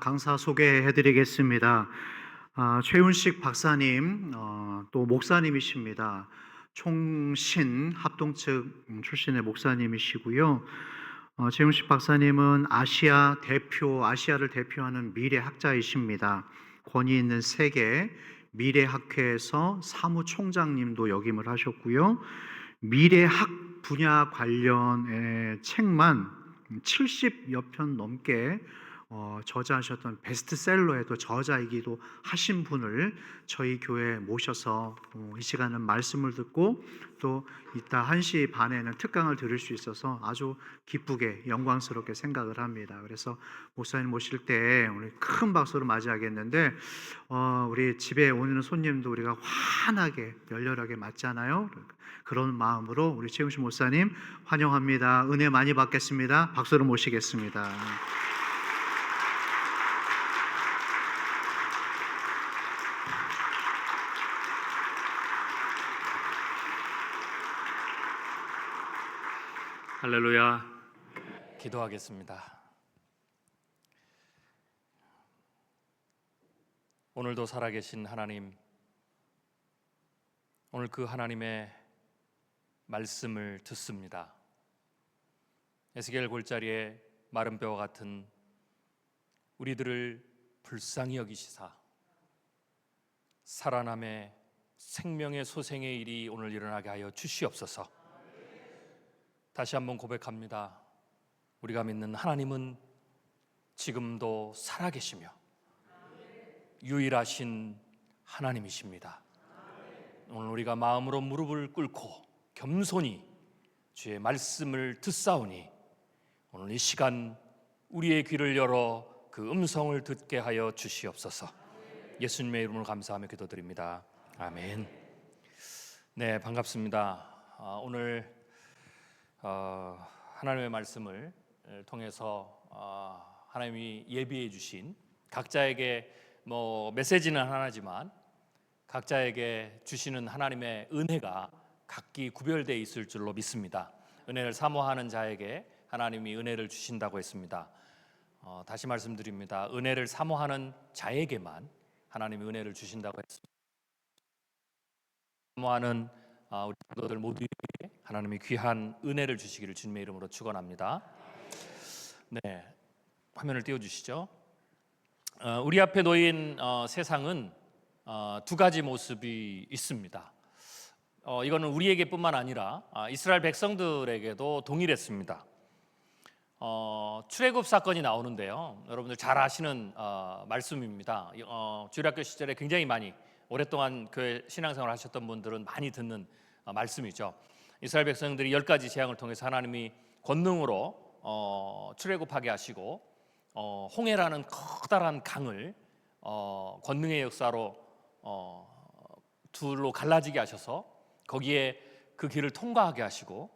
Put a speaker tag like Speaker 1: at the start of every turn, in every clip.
Speaker 1: 강사 소개해드리겠습니다. 최윤식 박사님, 또 목사님이십니다. 총신 합동측 출신의 목사님이시고요. 최윤식 박사님은 아시아를 대표하는 미래학자이십니다. 권위 있는 세계 미래학회에서 사무총장님도 역임을 하셨고요. 미래학 분야 관련의 책만 70여 편 넘게 저자하셨던 베스트셀러의 또 저자이기도 하신 분을 저희 교회에 모셔서 이 시간은 말씀을 듣고 또 이따 1시 반에는 특강을 들을 수 있어서 아주 기쁘게 영광스럽게 생각을 합니다. 그래서 목사님 모실 때 오늘 큰 박수로 맞이하겠는데 우리 집에 오는 손님도 우리가 환하게 열렬하게 맞잖아요. 그런 마음으로 우리 최윤식 목사님 환영합니다. 은혜 많이 받겠습니다. 박수로 모시겠습니다.
Speaker 2: 할렐루야. 기도하겠습니다. 오늘도 살아계신 하나님, 오늘 그 하나님의 말씀을 듣습니다. 에스겔 골짜기에 마른 뼈와 같은 우리들을 불쌍히 여기시사 살아남의 생명의 소생의 일이 오늘 일어나게 하여 주시옵소서. 다시 한번 고백합니다. 우리가 믿는 하나님은 지금도 살아계시며 유일하신 하나님이십니다. 오늘 우리가 마음으로 무릎을 꿇고 겸손히 주의 말씀을 듣사오니 오늘 이 시간 우리의 귀를 열어 그 음성을 듣게 하여 주시옵소서. 예수님의 이름으로 감사하며 기도드립니다. 아멘. 네, 반갑습니다. 오늘 하나님의 말씀을 통해서 하나님이 예비해 주신 각자에게 메시지는 하나지만 각자에게 주시는 하나님의 은혜가 각기 구별되어 있을 줄로 믿습니다. 은혜를 사모하는 자에게 하나님이 은혜를 주신다고 했습니다. 다시 말씀드립니다. 은혜를 사모하는 자에게만 하나님이 은혜를 주신다고 했습니다. 사모하는 우리 성도들 모두에게 하나님이 귀한 은혜를 주시기를 주님의 이름으로 축원합니다. 네, 화면을 띄워주시죠. 우리 앞에 놓인 세상은 두 가지 모습이 있습니다. 이거는 우리에게뿐만 아니라 이스라엘 백성들에게도 동일했습니다. 출애굽 사건이 나오는데요. 여러분들 잘 아시는 말씀입니다. 주일학교 시절에 굉장히 많이 오랫동안 교회 신앙생활을 하셨던 분들은 많이 듣는 말씀이죠. 이스라엘 백성들이 10가지 재앙을 통해서 하나님이 권능으로 출애굽하게 하시고 홍해라는 커다란 강을 권능의 역사로 둘로 갈라지게 하셔서 거기에 그 길을 통과하게 하시고,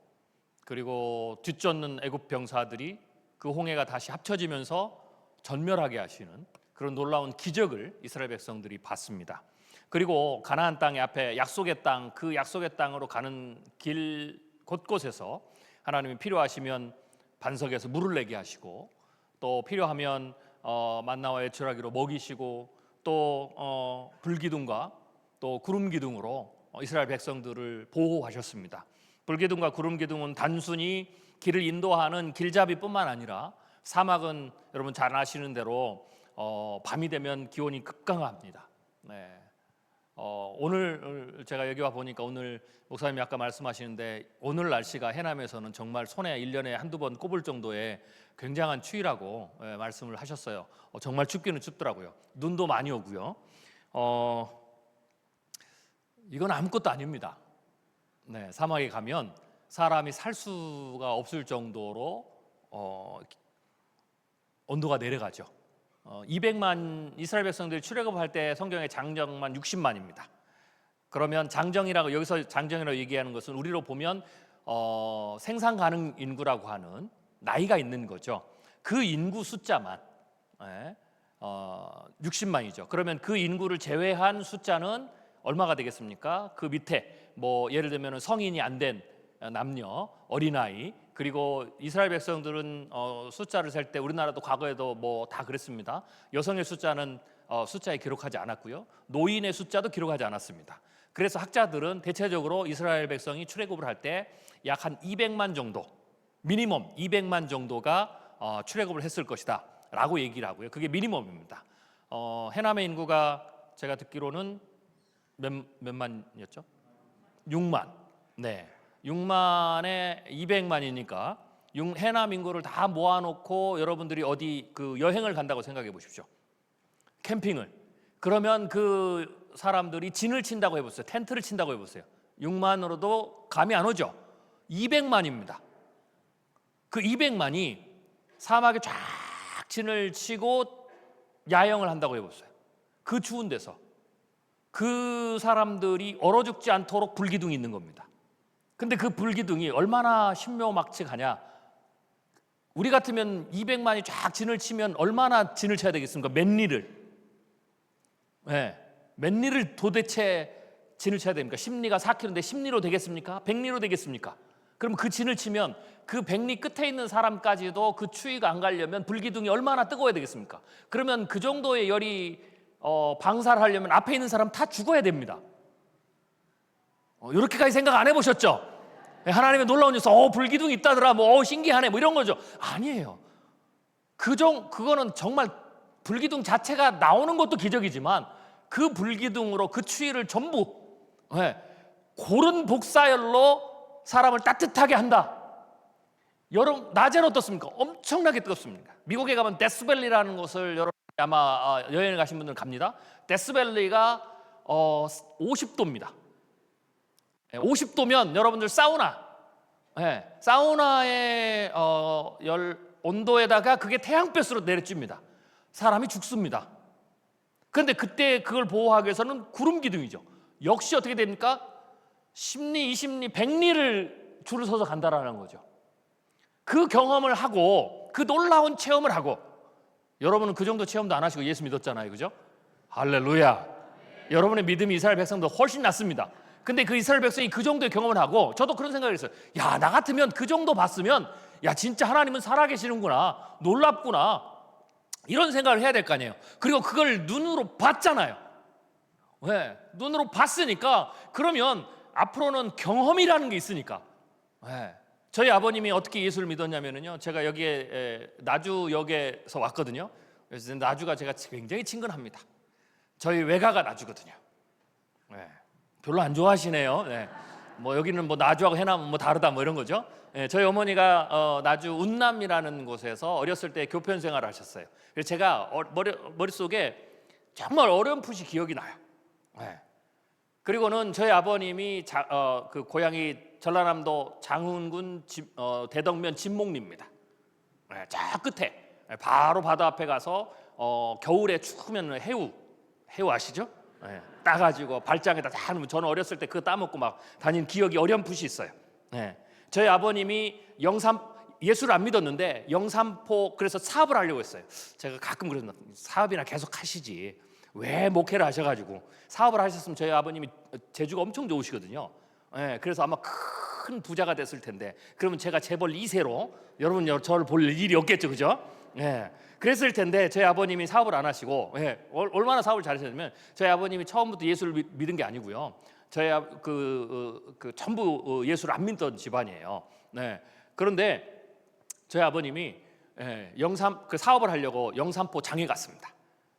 Speaker 2: 그리고 뒤쫓는 애굽 병사들이 그 홍해가 다시 합쳐지면서 전멸하게 하시는 그런 놀라운 기적을 이스라엘 백성들이 봤습니다. 그리고 가나안 땅의 앞에 약속의 땅, 그 약속의 땅으로 가는 길 곳곳에서 하나님이 필요하시면 반석에서 물을 내게 하시고, 또 필요하면 만나와 외출하기로 먹이시고, 또 불기둥과 또 구름기둥으로 이스라엘 백성들을 보호하셨습니다. 불기둥과 구름기둥은 단순히 길을 인도하는 길잡이뿐만 아니라 사막은 여러분 잘 아시는 대로 밤이 되면 기온이 급강합니다. 네. 오늘 제가 여기 와 보니까 오늘 목사님이 아까 말씀하시는데 오늘 날씨가 해남에서는 정말 손에 1년에 한두 번 꼽을 정도의 굉장한 추위라고 말씀을 하셨어요. 정말 춥기는 춥더라고요. 눈도 많이 오고요. 이건 아무것도 아닙니다. 네, 사막에 가면 사람이 살 수가 없을 정도로 온도가 내려가죠. 200만 이스라엘 백성들이 출애굽할 때 성경의 장정만 60만입니다. 그러면 장정이라고, 여기서 장정이라고 얘기하는 것은 우리로 보면 생산 가능 인구라고 하는 나이가 있는 거죠. 그 인구 숫자만 60만이죠. 그러면 그 인구를 제외한 숫자는 얼마가 되겠습니까? 그 밑에 예를 들면 성인이 안 된 남녀, 어린아이, 그리고 이스라엘 백성들은 숫자를 셀 때 우리나라도 과거에도 뭐 다 그랬습니다. 여성의 숫자는 숫자에 기록하지 않았고요. 노인의 숫자도 기록하지 않았습니다. 그래서 학자들은 대체적으로 이스라엘 백성이 출애굽을 할 때 약 한 200만 정도, 미니멈 200만 정도가 출애굽을 했을 것이다 라고 얘기를 하고요. 그게 미니멈입니다. 해남의 인구가 제가 듣기로는 몇만이었죠? 6만. 네. 6만에 200만이니까 해남 인구를 다 모아놓고 여러분들이 어디 그 여행을 간다고 생각해 보십시오. 캠핑을. 그러면 그 사람들이 진을 친다고 해보세요. 텐트를 친다고 해보세요. 6만으로도 감이 안 오죠. 200만입니다. 그 200만이 사막에 쫙 진을 치고 야영을 한다고 해보세요. 그 추운 데서 그 사람들이 얼어 죽지 않도록 불기둥이 있는 겁니다. 근데 그 불기둥이 얼마나 신묘막측하냐. 우리 같으면 200만이 쫙 진을 치면 얼마나 진을 쳐야 되겠습니까? 몇 리를. 네. 몇 리를 도대체 진을 쳐야 됩니까? 심리가 4km인데 10리로 되겠습니까? 100리로 되겠습니까? 그럼 그 진을 치면 그 100리 끝에 있는 사람까지도 그 추위가 안 가려면 불기둥이 얼마나 뜨거워야 되겠습니까? 그러면 그 정도의 열이 방사를 하려면 앞에 있는 사람 다 죽어야 됩니다. 이렇게까지 생각 안 해보셨죠? 하나님의 놀라운 일서 불기둥이 있다더라 뭐 신기하네 뭐 이런 거죠. 아니에요. 그거는 정말 불기둥 자체가 나오는 것도 기적이지만 그 불기둥으로 그 추위를 전부 고른 복사열로 사람을 따뜻하게 한다. 여러분 낮에는 어떻습니까? 엄청나게 뜨겁습니다. 미국에 가면 데스밸리라는 곳을 여러분 아마 여행을 가신 분들은 갑니다. 데스밸리가 50도입니다. 50도면 여러분들 사우나의 온도에다가 그게 태양볕으로 내려집니다. 사람이 죽습니다. 그런데 그때 그걸 보호하기 위해서는 구름 기둥이죠. 역시 어떻게 됩니까? 10리, 20리, 100리를 줄을 서서 간다라는 거죠. 그 경험을 하고 그 놀라운 체험을 하고 여러분은 그 정도 체험도 안 하시고 예수 믿었잖아요. 그죠? 할렐루야. 여러분의 믿음이 이스라엘 백성보다 훨씬 낫습니다. 근데 그 이스라엘 백성이 그 정도의 경험을 하고 저도 그런 생각을 했어요. 야, 나 같으면 그 정도 봤으면 야, 진짜 하나님은 살아계시는구나. 놀랍구나. 이런 생각을 해야 될 거 아니에요. 그리고 그걸 눈으로 봤잖아요. 왜? 눈으로 봤으니까 그러면 앞으로는 경험이라는 게 있으니까. 저희 아버님이 어떻게 예수를 믿었냐면요. 제가 여기에 나주역에서 왔거든요. 그래서 나주가 제가 굉장히 친근합니다. 저희 외가가 나주거든요. 별로 안 좋아하시네요. 뭐 여기는 뭐 나주하고 해남은 뭐 다르다 뭐 이런 거죠. 저희 어머니가 나주 운남이라는 곳에서 어렸을 때 교편 생활을 하셨어요. 그래서 제가 머릿속에 정말 어렴풋이 기억이 나요. 그리고는 저희 아버님이 그 고향이 전라남도 장훈군 대덕면 진목리입니다. 저 끝에 바로 바다 앞에 가서 겨울에 추우면 해우 아시죠? 따가지고 발장에다 다 놓으면 저는 어렸을 때 그거 따먹고 막 다닌 기억이 어렴풋이 있어요. 저희 아버님이 예수를 안 믿었는데 영산포 그래서 사업을 하려고 했어요. 제가 가끔 그러는 사업이나 계속 하시지 왜 목회를 하셔가지고 사업을 하셨으면 저희 아버님이 재주가 엄청 좋으시거든요. 그래서 아마 큰 부자가 됐을 텐데 그러면 제가 재벌 2세로 여러분 저를 볼 일이 없겠죠, 그죠? 그랬을 텐데 저희 아버님이 사업을 안 하시고 얼마나 사업을 잘하셨냐면 저희 아버님이 처음부터 예수를 믿은 게 아니고요. 저희 전부 예수를 안 믿던 집안이에요. 그런데 저희 아버님이 그 사업을 하려고 영산포 장에 갔습니다.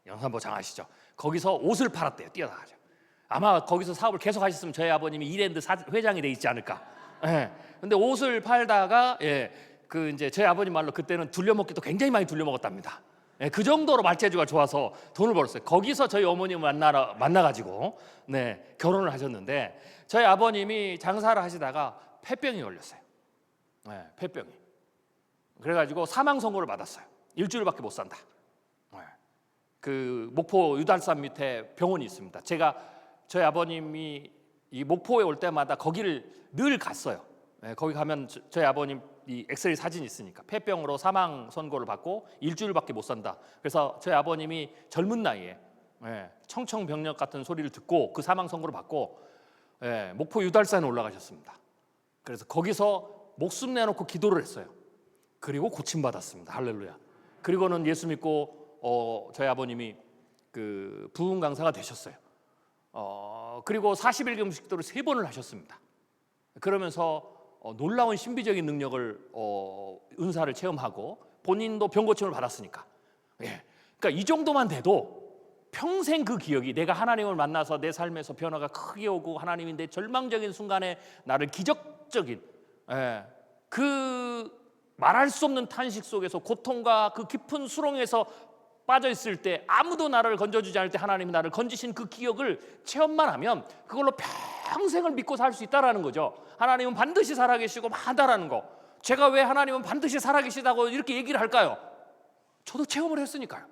Speaker 2: 영산포 장 아시죠? 거기서 옷을 팔았대요. 뛰어나가죠. 아마 거기서 사업을 계속 하셨으면 저희 아버님이 이랜드 회장이 돼 있지 않을까. 근데 옷을 팔다가 그 이제 저희 아버님 말로 그때는 둘려먹기도 굉장히 많이 둘려먹었답니다. 그 정도로 말재주가 좋아서 돈을 벌었어요. 거기서 저희 어머님을 만나가지고 결혼을 하셨는데 저희 아버님이 장사를 하시다가 폐병이 걸렸어요. 폐병이. 그래가지고 사망 선고를 받았어요. 일주일밖에 못 산다. 그 목포 유달산 밑에 병원이 있습니다. 저희 아버님이 이 목포에 올 때마다 거기를 늘 갔어요. 거기 가면 저희 아버님 이 엑스레이 사진이 있으니까 폐병으로 사망 선고를 받고 일주일밖에 못 산다. 그래서 저희 아버님이 젊은 나이에 청청병력 같은 소리를 듣고 그 사망 선고를 받고 목포 유달산에 올라가셨습니다. 그래서 거기서 목숨 내놓고 기도를 했어요. 그리고 고침받았습니다. 할렐루야. 그리고는 예수 믿고 저희 아버님이 그 부흥 강사가 되셨어요. 그리고 40일 금식도를 3번을 하셨습니다. 그러면서 놀라운 신비적인 능력을 은사를 체험하고 본인도 병고침을 받았으니까. 예. 그러니까 이 정도만 돼도 평생 그 기억이, 내가 하나님을 만나서 내 삶에서 변화가 크게 오고 하나님이 내 절망적인 순간에 나를 기적적인, 그 말할 수 없는 탄식 속에서 고통과 그 깊은 수렁에서 빠져 있을 때, 아무도 나를 건져주지 않을 때 하나님이 나를 건지신 그 기억을 체험만 하면 그걸로 평생을 믿고 살 수 있다라는 거죠. 하나님은 반드시 살아계시고 많다라는 거. 제가 왜 하나님은 반드시 살아계시다고 이렇게 얘기를 할까요? 저도 체험을 했으니까요.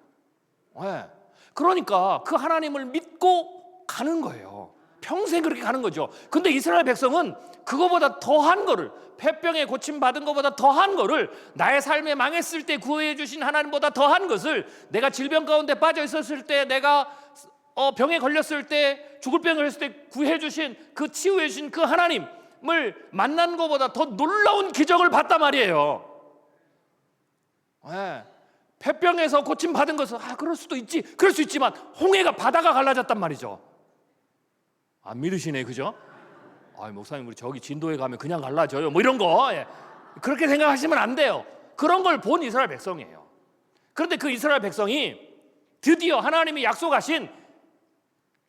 Speaker 2: 그러니까 그 하나님을 믿고 가는 거예요. 평생 그렇게 가는 거죠. 근데 이스라엘 백성은 그거보다 더한 거를, 폐병에 고침받은 것보다 더한 거를, 나의 삶에 망했을 때 구해 주신 하나님보다 더한 것을, 내가 질병 가운데 빠져 있었을 때, 내가 병에 걸렸을 때, 죽을 병에 걸렸을 때 구해 주신, 그 치유해 주신 그 하나님을 만난 것보다 더 놀라운 기적을 봤단 말이에요. 폐병에서 고침받은 것은 그럴 수도 있지, 그럴 수 있지만 홍해가 바다가 갈라졌단 말이죠. 안 믿으시네, 그죠? 목사님, 우리 저기 진도에 가면 그냥 갈라져요, 뭐 이런 거. 그렇게 생각하시면 안 돼요. 그런 걸 본 이스라엘 백성이에요. 그런데 그 이스라엘 백성이 드디어 하나님이 약속하신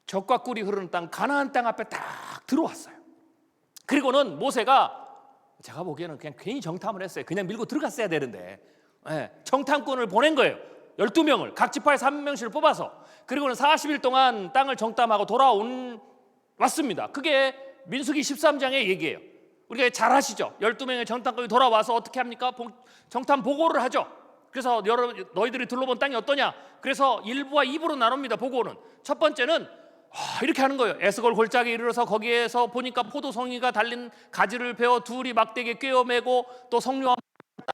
Speaker 2: 젖과 꿀이 흐르는 땅, 가나안 땅 앞에 딱 들어왔어요. 그리고는 모세가, 제가 보기에는 그냥 괜히 정탐을 했어요. 그냥 밀고 들어갔어야 되는데, 정탐꾼을 보낸 거예요. 12명을, 각 지파에서 1명씩을 뽑아서. 그리고는 40일 동안 땅을 정탐하고 왔습니다. 그게 민수기 13장의 얘기예요. 우리가 잘 아시죠? 12명의 정탐꾼이 돌아와서 어떻게 합니까? 정탐 보고를 하죠. 그래서 너희들이 둘러본 땅이 어떠냐? 그래서 1부와 2부로 나눕니다. 보고는 첫 번째는 이렇게 하는 거예요. 에스골 골짜기에 이르러서 거기에서 보니까 포도송이가 달린 가지를 베어 둘이 막대기에 꿰어매고 또 석류와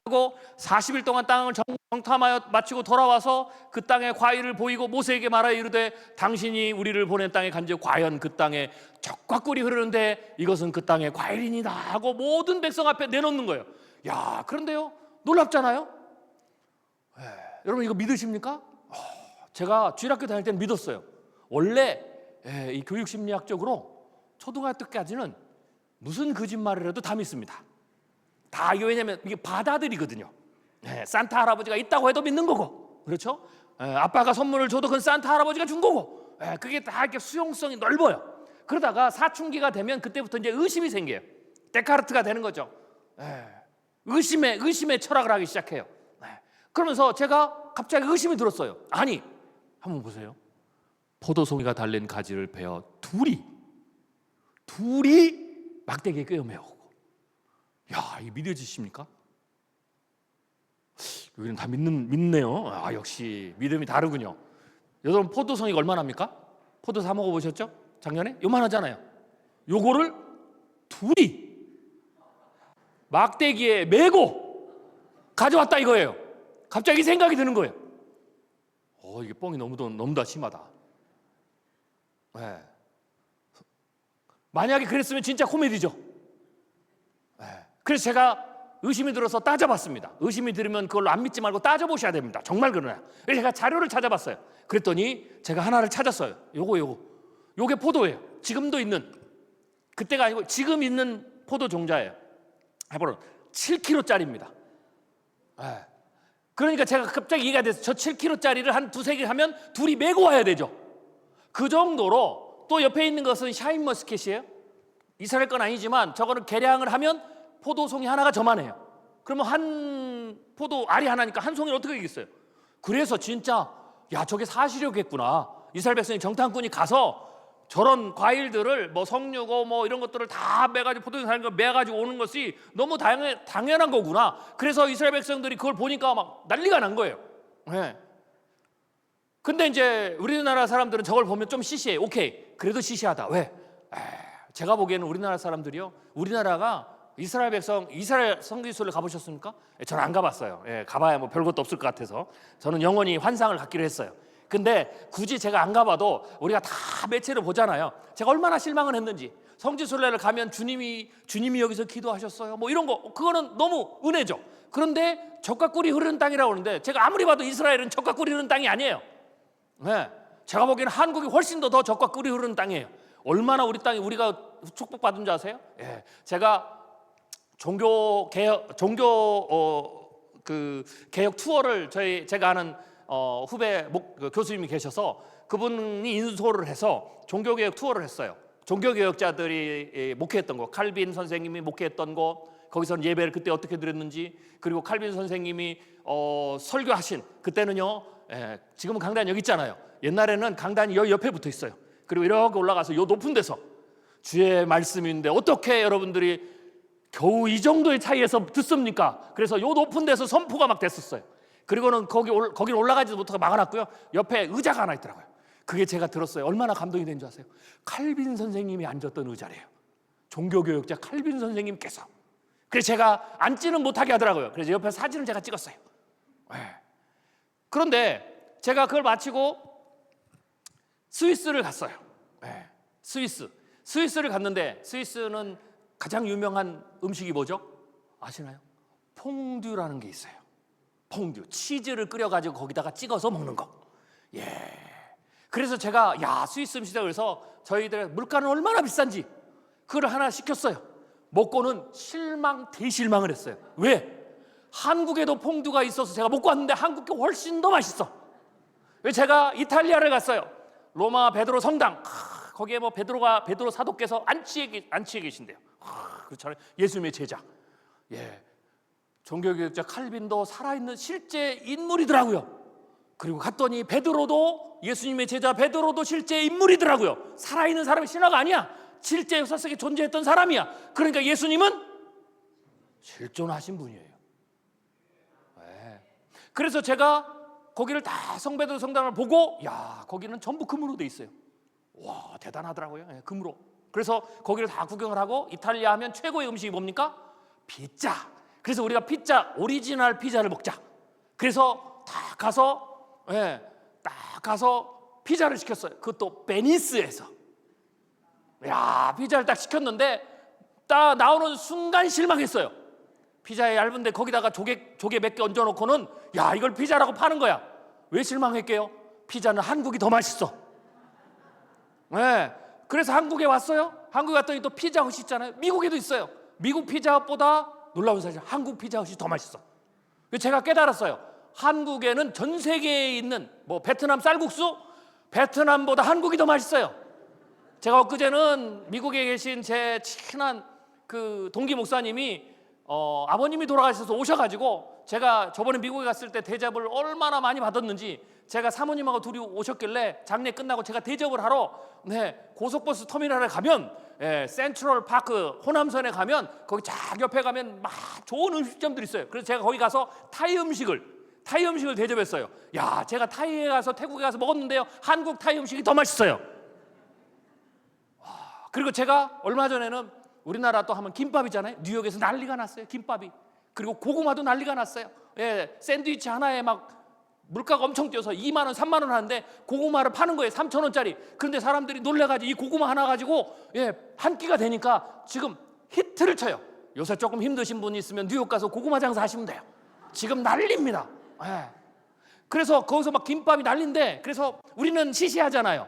Speaker 2: 하고 40일 동안 땅을 정탐하여 마치고 돌아와서 그 땅에 과일을 보이고 모세에게 말하여 이르되, 당신이 우리를 보낸 땅에 간즉 과연 그 땅에 젖과 꿀이 흐르는데 이것은 그 땅의 과일이니다 하고 모든 백성 앞에 내놓는 거예요. 야, 그런데요, 놀랍잖아요. 여러분, 이거 믿으십니까? 제가 주일학교 다닐 때는 믿었어요. 원래 이 교육심리학적으로 초등학교 때까지는 무슨 거짓말을 해도 다 믿습니다. 다. 왜냐면 이게 받아들이거든요. 산타 할아버지가 있다고 해도 믿는 거고, 그렇죠? 아빠가 선물을 줘도 그건 산타 할아버지가 준 거고, 그게 다 이렇게 수용성이 넓어요. 그러다가 사춘기가 되면 그때부터 이제 의심이 생겨요. 데카르트가 되는 거죠. 의심의 철학을 하기 시작해요. 그러면서 제가 갑자기 의심이 들었어요. 아니, 한번 보세요. 포도송이가 달린 가지를 베어 둘이 막대기에 꿰어 매고, 야, 이게 믿어지십니까? 여기는 다 믿네요. 역시 믿음이 다르군요. 여러분, 포도송이가 얼마나 합니까? 포도 사 먹어보셨죠? 작년에? 요만하잖아요. 요거를 둘이 막대기에 메고 가져왔다 이거예요. 갑자기 생각이 드는 거예요. 이게 뻥이 너무 다 심하다. 만약에 그랬으면 진짜 코미디죠. 그래서 제가 의심이 들어서 따져봤습니다. 의심이 들으면 그걸로 안 믿지 말고 따져보셔야 됩니다. 정말 그러나. 그래서 제가 자료를 찾아봤어요. 그랬더니 제가 하나를 찾았어요. 요게 포도예요. 지금도 있는, 그때가 아니고 지금 있는 포도 종자예요. 해보면 7kg짜리입니다. 그러니까 제가 갑자기 이해가 돼서 저 7kg짜리를 한 두세 개 하면 둘이 메고 와야 되죠. 그 정도로. 또 옆에 있는 것은 샤인머스켓이에요. 이스라엘 건 아니지만 저거는 계량을 하면 포도송이 하나가 저만해요. 그러면 한 포도 알이 하나니까 한 송이를 어떻게 이겠어요? 그래서 진짜 저게 사실이었겠구나. 이스라엘 백성이 정탐꾼이 가서 저런 과일들을 뭐 석류고 뭐 이런 것들을 다 매가지고 포도송이 사는 걸 매가지고 오는 것이 너무 당연한 거구나. 그래서 이스라엘 백성들이 그걸 보니까 막 난리가 난 거예요. 근데 이제 우리나라 사람들은 저걸 보면 좀 시시해. 오케이, 그래도 시시하다. 왜? 제가 보기에는 우리나라 사람들이요, 우리나라가 이스라엘 성지순례 가보셨습니까? 저는 안 가봤어요. 가봐야 뭐 별것도 없을 것 같아서 저는 영원히 환상을 갖기로 했어요. 근데 굳이 제가 안 가봐도 우리가 다 매체로 보잖아요. 제가 얼마나 실망을 했는지. 성지순례를 가면 주님이 여기서 기도하셨어요. 뭐 이런 거 그거는 너무 은혜죠. 그런데 젖과 꿀이 흐르는 땅이라고 하는데 제가 아무리 봐도 이스라엘은 젖과 꿀이 흐르는 땅이 아니에요. 네, 제가 보기에는 한국이 훨씬 더 젖과 꿀이 흐르는 땅이에요. 얼마나 우리 땅이 우리가 축복받은 줄 아세요? 예, 제가 종교 개혁 개혁 투어를 제가 아는 후배 교수님이 계셔서 그분이 인솔을 해서 종교개혁 투어를 했어요. 종교개혁자들이 목회했던 거, 칼빈 선생님이 목회했던 거, 거기서는 예배를 그때 어떻게 드렸는지, 그리고 칼빈 선생님이 설교하신 그때는요, 지금은 강단이 여기 있잖아요. 옛날에는 강단이 여기 옆에 붙어 있어요. 그리고 이렇게 올라가서 요 높은 데서 주의 말씀인데 어떻게 여러분들이 겨우 이 정도의 차이에서 듣습니까? 그래서 요 높은 데서 선포가 막 됐었어요. 그리고는 거기 올라가지도 못하고 막아놨고요. 옆에 의자가 하나 있더라고요. 그게 제가 들었어요. 얼마나 감동이 된 줄 아세요? 칼빈 선생님이 앉았던 의자래요. 종교교육자 칼빈 선생님께서. 그래서 제가 앉지는 못하게 하더라고요. 그래서 옆에 사진을 제가 찍었어요. 그런데 제가 그걸 마치고 스위스를 갔어요. 스위스를 갔는데 스위스는 가장 유명한 음식이 뭐죠? 아시나요? 퐁듀라는 게 있어요. 퐁듀, 치즈를 끓여가지고 거기다가 찍어서 먹는 거. 그래서 제가 스위스 음식이라고 해서 저희들 물가는 얼마나 비싼지 그걸 하나 시켰어요. 먹고는 대실망을 했어요. 왜? 한국에도 퐁듀가 있어서 제가 먹고 왔는데 한국 게 훨씬 더 맛있어. 왜? 제가 이탈리아를 갔어요. 로마 베드로 성당. 거기에 뭐 베드로 사도께서 안치해 계신대요. 그렇잖아요. 예수님의 제자. 종교개혁자 칼빈도 살아있는 실제 인물이더라고요. 그리고 갔더니 예수님의 제자 베드로도 실제 인물이더라고요. 살아있는 사람이 신화가 아니야. 실제 역사 속에 존재했던 사람이야. 그러니까 예수님은 실존하신 분이에요. 그래서 제가 거기를 다 성베드로 성당을 보고 거기는 전부 금으로 돼 있어요. 와, 대단하더라고요. 금으로. 그래서 거기를 다 구경을 하고 이탈리아 하면 최고의 음식이 뭡니까? 피자. 그래서 우리가 오리지널 피자를 먹자. 그래서 딱 가서 피자를 시켰어요. 그것도 베니스에서. 피자를 딱 시켰는데 딱 나오는 순간 실망했어요. 피자에 얇은데 거기다가 조개 몇 개 얹어놓고는 이걸 피자라고 파는 거야. 왜 실망했게요? 피자는 한국이 더 맛있어. 그래서 한국에 왔어요. 한국에 왔더니 또 피자헛이 있잖아요. 미국에도 있어요. 미국 피자헛보다 놀라운 사실, 한국 피자헛이 더 맛있어. 제가 깨달았어요. 한국에는 전 세계에 있는 베트남 쌀국수, 베트남보다 한국이 더 맛있어요. 제가 엊그제는 미국에 계신 제 친한 그 동기 목사님이 아버님이 돌아가셔서 오셔가지고 제가 저번에 미국에 갔을 때 대접을 얼마나 많이 받았는지 제가 사모님하고 둘이 오셨길래 장례 끝나고 제가 대접을 하러 고속버스 터미널에 가면 센트럴 파크 호남선에 가면 거기 쫙 옆에 가면 막 좋은 음식점들이 있어요. 그래서 제가 거기 가서 타이 음식을 대접했어요. 제가 타이에 가서 태국에 가서 먹었는데요, 한국 타이 음식이 더 맛있어요. 그리고 제가 얼마 전에는 우리나라 또 하면 김밥이잖아요. 뉴욕에서 난리가 났어요, 김밥이. 그리고 고구마도 난리가 났어요. 샌드위치 하나에 막 물가가 엄청 뛰어서 2만 원, 3만 원 하는데 고구마를 파는 거예요. 3,000원짜리. 그런데 사람들이 놀래가지고 이 고구마 하나 가지고 한 끼가 되니까 지금 히트를 쳐요. 요새 조금 힘드신 분이 있으면 뉴욕 가서 고구마 장사 하시면 돼요. 지금 난립니다. 그래서 거기서 막 김밥이 난린데, 그래서 우리는 시시하잖아요.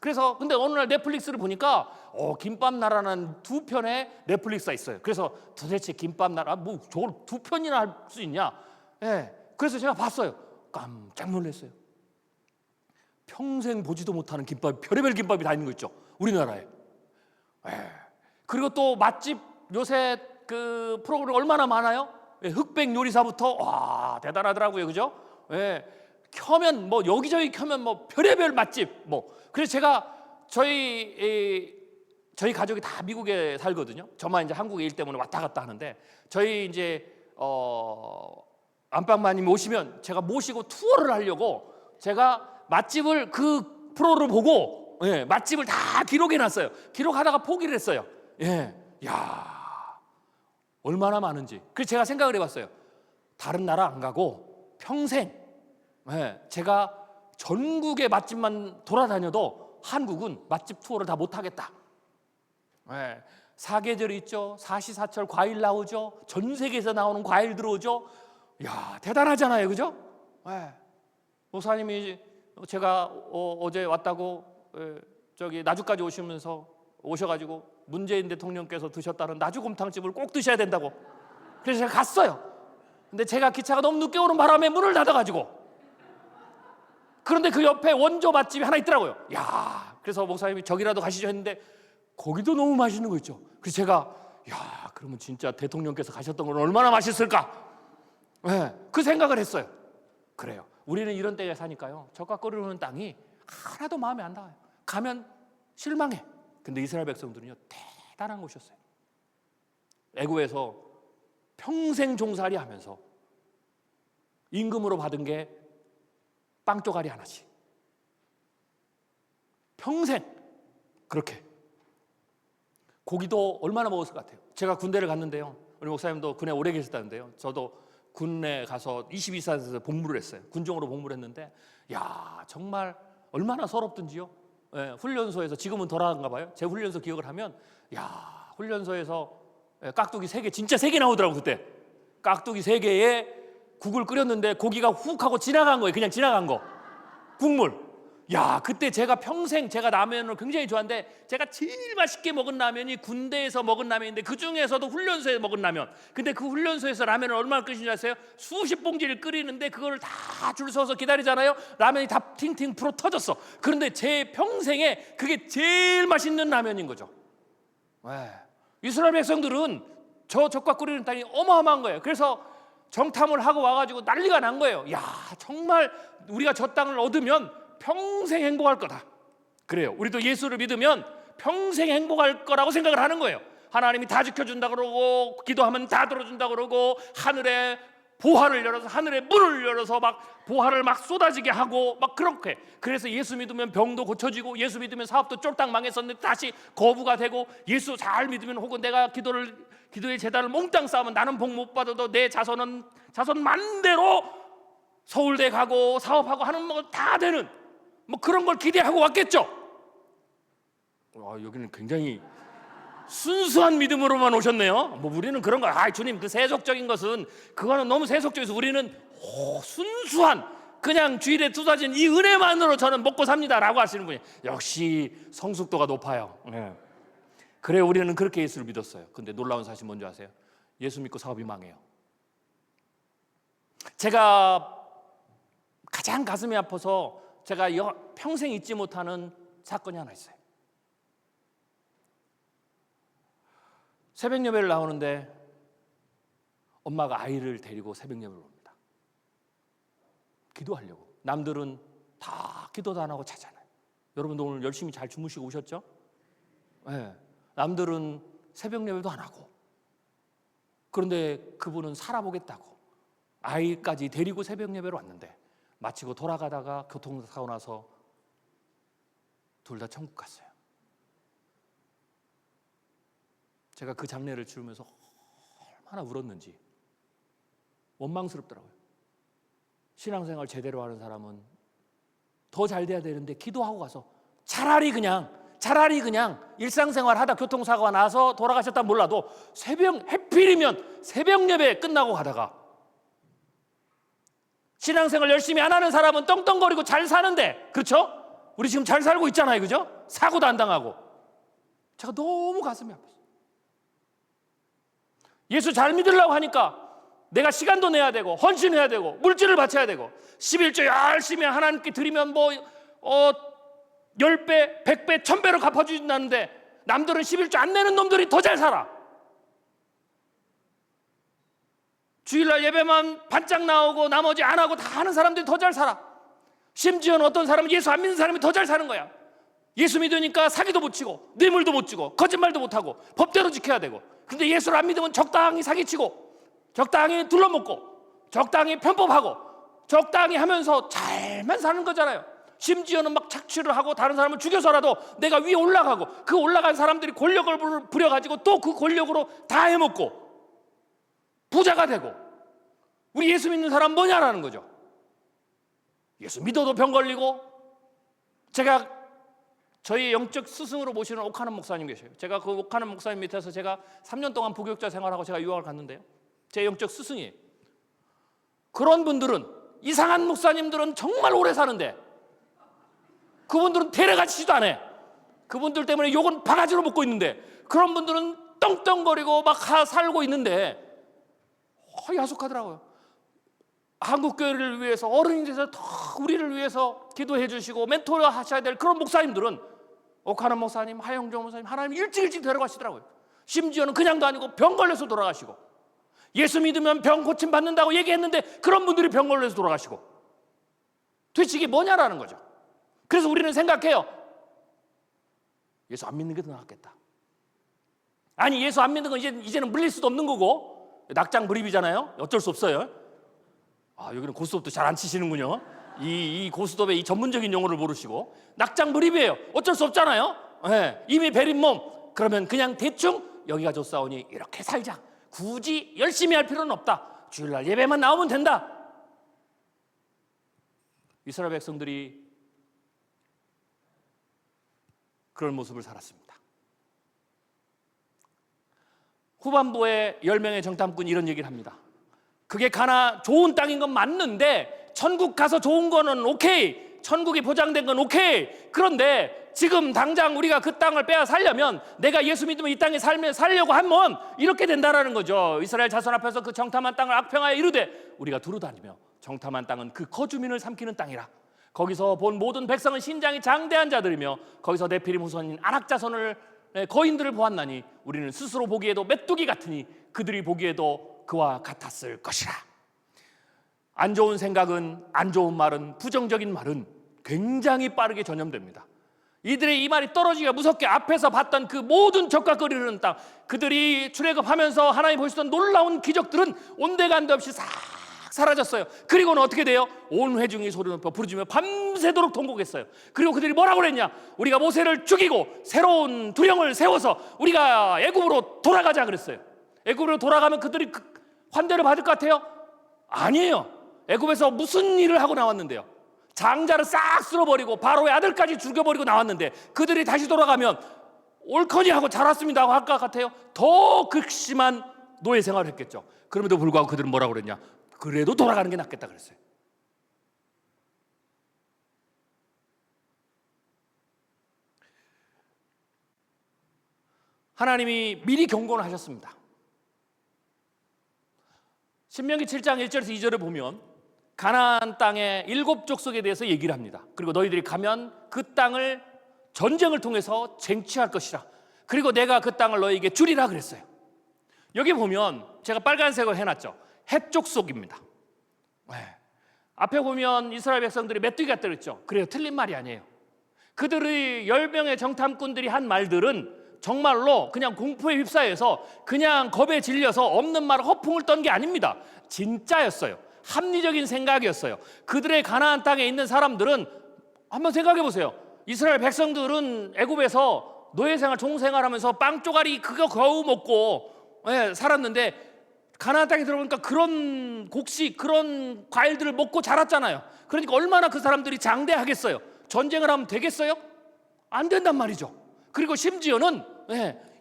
Speaker 2: 그래서 근데 어느 날 넷플릭스를 보니까 김밥 나라는 2편의 넷플릭스가 있어요. 그래서 도대체 김밥 나라 저걸 2편이나 할 수 있냐? 그래서 제가 봤어요. 깜짝 놀랐어요. 평생 보지도 못하는 김밥, 별의별 김밥이 다 있는 거 있죠, 우리나라에. 그리고 또 맛집 요새 그 프로그램 얼마나 많아요? 흑백 요리사부터 대단하더라고요, 그죠? 켜면 여기저기 켜면 별의별 맛집 그래서 제가 저희 가족이 다 미국에 살거든요. 저만 이제 한국에 일 때문에 왔다 갔다 하는데, 저희 이제 안방마님 오시면 제가 모시고 투어를 하려고 제가 맛집을 그 프로를 보고 맛집을 다 기록해놨어요. 기록하다가 포기를 했어요. 얼마나 많은지. 그래서 제가 생각을 해봤어요. 다른 나라 안 가고 평생 제가 전국의 맛집만 돌아다녀도 한국은 맛집 투어를 다 못하겠다. 예, 사계절 있죠. 사시사철 과일 나오죠. 전 세계에서 나오는 과일 들어오죠. 야, 대단하잖아요, 그죠? 예. 목사님이 제가 어제 왔다고 저기 나주까지 오셔가지고 문재인 대통령께서 드셨다는 나주곰탕집을 꼭 드셔야 된다고. 그래서 제가 갔어요. 근데 제가 기차가 너무 늦게 오는 바람에 문을 닫아가지고, 그런데 그 옆에 원조 맛집이 하나 있더라고요. 야, 그래서 목사님이 저기라도 가시죠 했는데 거기도 너무 맛있는 거 있죠. 그래서 제가 야, 그러면 진짜 대통령께서 가셨던 건 얼마나 맛있을까? 네, 그 생각을 했어요. 그래요. 우리는 이런 때에 사니까요, 젖과 꿀을 흐르는 땅이 하나도 마음에 안 닿아요. 가면 실망해. 근데 이스라엘 백성들은요, 대단한 곳이었어요. 애굽에서 평생 종살이 하면서 임금으로 받은 게 빵 쪼가리 하나씩. 평생 그렇게. 고기도 얼마나 먹었을 것 같아요. 제가 군대를 갔는데요, 우리 목사님도 군에 오래 계셨다는데요, 저도 군에 가서 22사에서 복무를 했어요. 군종으로 복무를 했는데, 야, 정말 얼마나 서럽든지요. 예, 훈련소에서, 지금은 돌아간가 봐요. 제 훈련소 기억을 하면, 야, 훈련소에서 깍두기 3개, 진짜 3개 나오더라고. 그때 깍두기 3개에 국을 끓였는데 고기가 훅 하고 지나간 거예요. 그냥 지나간 거, 국물. 야, 그때 제가 평생, 제가 라면을 굉장히 좋아하는데 제가 제일 맛있게 먹은 라면이 군대에서 먹은 라면인데, 그 중에서도 훈련소에서 먹은 라면. 근데 그 훈련소에서 라면을 얼마나 끓이는지 아세요? 수십 봉지를 끓이는데 그걸 다 줄 서서 기다리잖아요. 라면이 다 팅팅 불어 터졌어. 그런데 제 평생에 그게 제일 맛있는 라면인 거죠. 네. 이스라엘 백성들은 저 젖과 끓이는 땅이 어마어마한 거예요. 그래서 정탐을 하고 와가지고 난리가 난 거예요. 야, 정말 우리가 저 땅을 얻으면 평생 행복할 거다. 그래요. 우리도 예수를 믿으면 평생 행복할 거라고 생각을 하는 거예요. 하나님이 다 지켜준다 그러고, 기도하면 다 들어준다 그러고, 하늘에 보화를 열어서, 하늘의 문을 열어서 막 보화를 막 쏟아지게 하고 막 그렇게. 그래서 예수 믿으면 병도 고쳐지고, 예수 믿으면 사업도 쫄딱 망했었는데 다시 거부가 되고, 예수 잘 믿으면, 혹은 내가 기도의 재단을 몽땅 쌓으면 나는 복 못 받아도 내 자손은 자손 만대로 서울대 가고 사업하고 하는 거 다 되는, 뭐 그런 걸 기대하고 왔겠죠. 여기는 굉장히 순수한 믿음으로만 오셨네요. 뭐 우리는 그런 거, 주님, 그 세속적인 것은 그거는 너무 세속적이어서 우리는 순수한, 그냥 주일에 쏟아진 이 은혜만으로 저는 먹고 삽니다라고 하시는 분이 역시 성숙도가 높아요. 네. 그래, 우리는 그렇게 예수를 믿었어요. 근데 놀라운 사실 뭔지 아세요? 예수 믿고 사업이 망해요. 제가 가장 가슴이 아파서 제가 평생 잊지 못하는 사건이 하나 있어요. 새벽 예배를 나오는데 엄마가 아이를 데리고 새벽 예배를 옵니다. 기도하려고. 남들은 다 기도도 안 하고 자잖아요. 여러분도 오늘 열심히 잘 주무시고 오셨죠? 네. 남들은 새벽 예배도 안 하고. 그런데 그분은 살아보겠다고 아이까지 데리고 새벽 예배로 왔는데, 마치고 돌아가다가 교통사고 나서 둘 다 천국 갔어요. 제가 그 장례를 치르면서 얼마나 울었는지 원망스럽더라고요. 신앙생활 제대로 하는 사람은 더 잘 돼야 되는데 기도하고 가서 차라리 그냥 일상생활 하다 교통사고가 나서 돌아가셨다 몰라도 해필이면 새벽 예배 끝나고 가다가, 신앙생활 열심히 안 하는 사람은 떵떵거리고 잘 사는데, 그렇죠? 우리 지금 잘 살고 있잖아요, 그죠? 사고도 안 당하고. 제가 너무 가슴이 아팠어요. 예수 잘 믿으려고 하니까 내가 시간도 내야 되고, 헌신해야 되고, 물질을 바쳐야 되고, 11조 열심히 하나님께 드리면 10배, 100배, 1000배로 갚아주신다는데, 남들은 11조 안 내는 놈들이 더 잘 살아. 주일날 예배만 반짝 나오고 나머지 안 하고 다 하는 사람들이 더 잘 살아. 심지어는 어떤 사람은 예수 안 믿는 사람이 더 잘 사는 거야. 예수 믿으니까 사기도 못 치고, 뇌물도 못 주고, 거짓말도 못 하고, 법대로 지켜야 되고. 근데 예수를 안 믿으면 적당히 사기치고, 적당히 둘러먹고, 적당히 편법하고, 적당히 하면서 잘만 사는 거잖아요. 심지어는 막 착취를 하고 다른 사람을 죽여서라도 내가 위에 올라가고, 그 올라간 사람들이 권력을 부려가지고 또 그 권력으로 다 해먹고 부자가 되고. 우리 예수 믿는 사람 뭐냐라는 거죠. 예수 믿어도 병 걸리고, 제가 저희 영적 스승으로 모시는 옥하는 목사님 계셔요. 제가 그 옥하는 목사님 밑에서 제가 3년 동안 부교육자 생활하고 제가 유학을 갔는데요. 제 영적 스승이에요. 그런 분들은, 이상한 목사님들은 정말 오래 사는데 그분들은 데려가지지도 않아요. 그분들 때문에 욕은 바가지로 먹고 있는데 그런 분들은 떵떵거리고 막 살고 있는데 야속하더라고요. 한국교회를 위해서, 어른이 돼서 더 우리를 위해서 기도해 주시고 멘토를 하셔야 될 그런 목사님들은, 옥하는 목사님, 하영종 목사님, 하나님 일찍 데려가시더라고요. 심지어는 그냥도 아니고 병 걸려서 돌아가시고, 예수 믿으면 병 고침 받는다고 얘기했는데 그런 분들이 병 걸려서 돌아가시고, 도대체 이게 뭐냐라는 거죠. 그래서 우리는 생각해요. 예수 안 믿는 게 더 낫겠다. 아니, 예수 안 믿는 건 이제는 물릴 수도 없는 거고, 낙장 불입이잖아요. 어쩔 수 없어요. 여기는 고스톱도 잘 안 치시는군요. 이 고스톱의 이 전문적인 용어를 모르시고, 낙장 불입이에요. 어쩔 수 없잖아요. 네, 이미 베린 몸. 그러면 그냥 대충 여기가 좋사오니 이렇게 살자. 굳이 열심히 할 필요는 없다. 주일날 예배만 나오면 된다. 이스라엘 백성들이 그런 모습을 살았습니다. 후반부에 10명의 정탐꾼이 이런 얘기를 합니다. 그게 좋은 땅인 건 맞는데 천국 가서 좋은 거는 오케이, 천국이 보장된 건 오케이. 그런데 지금 당장 우리가 그 땅을 빼앗아 살려면, 내가 예수 믿으면 이 땅에 살려고 하면 이렇게 된다라는 거죠. 이스라엘 자손 앞에서 그 정탐한 땅을 악평하여 이르되 우리가 두루다니며 정탐한 땅은 그 거주민을 삼키는 땅이라. 거기서 본 모든 백성은 신장이 장대한 자들이며 거기서 네피림 후손인 아낙 자손을 거인들을 보았나니 우리는 스스로 보기에도 메뚜기 같으니 그들이 보기에도 그와 같았을 것이라. 안 좋은 생각은, 안 좋은 말은, 부정적인 말은 굉장히 빠르게 전염됩니다. 이들의 이 말이 떨어지기가 무섭게 앞에서 봤던 그 모든 적과 거리는 땅, 그들이 출애굽하면서 하나님 보시던 놀라운 기적들은 온데간데 없이 싹 사라졌어요. 그리고는 어떻게 돼요? 온 회중이 소리 높여 부르짖으며 밤새도록 통곡했어요. 그리고 그들이 뭐라고 그랬냐? 우리가 모세를 죽이고 새로운 두령을 세워서 우리가 애굽으로 돌아가자 그랬어요. 애굽으로 돌아가면 그들이 환대를 받을 것 같아요? 아니에요. 애굽에서 무슨 일을 하고 나왔는데요? 장자를 싹 쓸어버리고 바로의 아들까지 죽여버리고 나왔는데 그들이 다시 돌아가면 옳거니 하고 잘 왔습니다 하고 할 것 같아요? 더 극심한 노예 생활을 했겠죠. 그럼에도 불구하고 그들은 뭐라고 그랬냐? 그래도 돌아가는 게 낫겠다 그랬어요. 하나님이 미리 경고를 하셨습니다. 신명기 7장 1절에서 2절을 보면 가나안 땅의 7 족속에 대해서 얘기를 합니다. 그리고 너희들이 가면 그 땅을 전쟁을 통해서 쟁취할 것이라. 그리고 내가 그 땅을 너희에게 주리라 그랬어요. 여기 보면 제가 빨간색으로 해놨죠. 헷 족속입니다. 앞에 보면 이스라엘 백성들이 메뚜기 같다 그랬죠. 그래요, 틀린 말이 아니에요. 그들의 10명의 정탐꾼들이 한 말들은 정말로 그냥 공포에 휩싸여서 그냥 겁에 질려서 없는 말을 허풍을 떤 게 아닙니다. 진짜였어요. 합리적인 생각이었어요. 그들의 가나안 땅에 있는 사람들은 한번 생각해 보세요. 이스라엘 백성들은 애굽에서 노예생활, 종생활하면서 빵 쪼가리 그거 겨우 먹고 살았는데 가나안 땅에 들어보니까 그런 곡식, 그런 과일들을 먹고 자랐잖아요. 그러니까 얼마나 그 사람들이 장대하겠어요. 전쟁을 하면 되겠어요? 안 된단 말이죠. 그리고 심지어는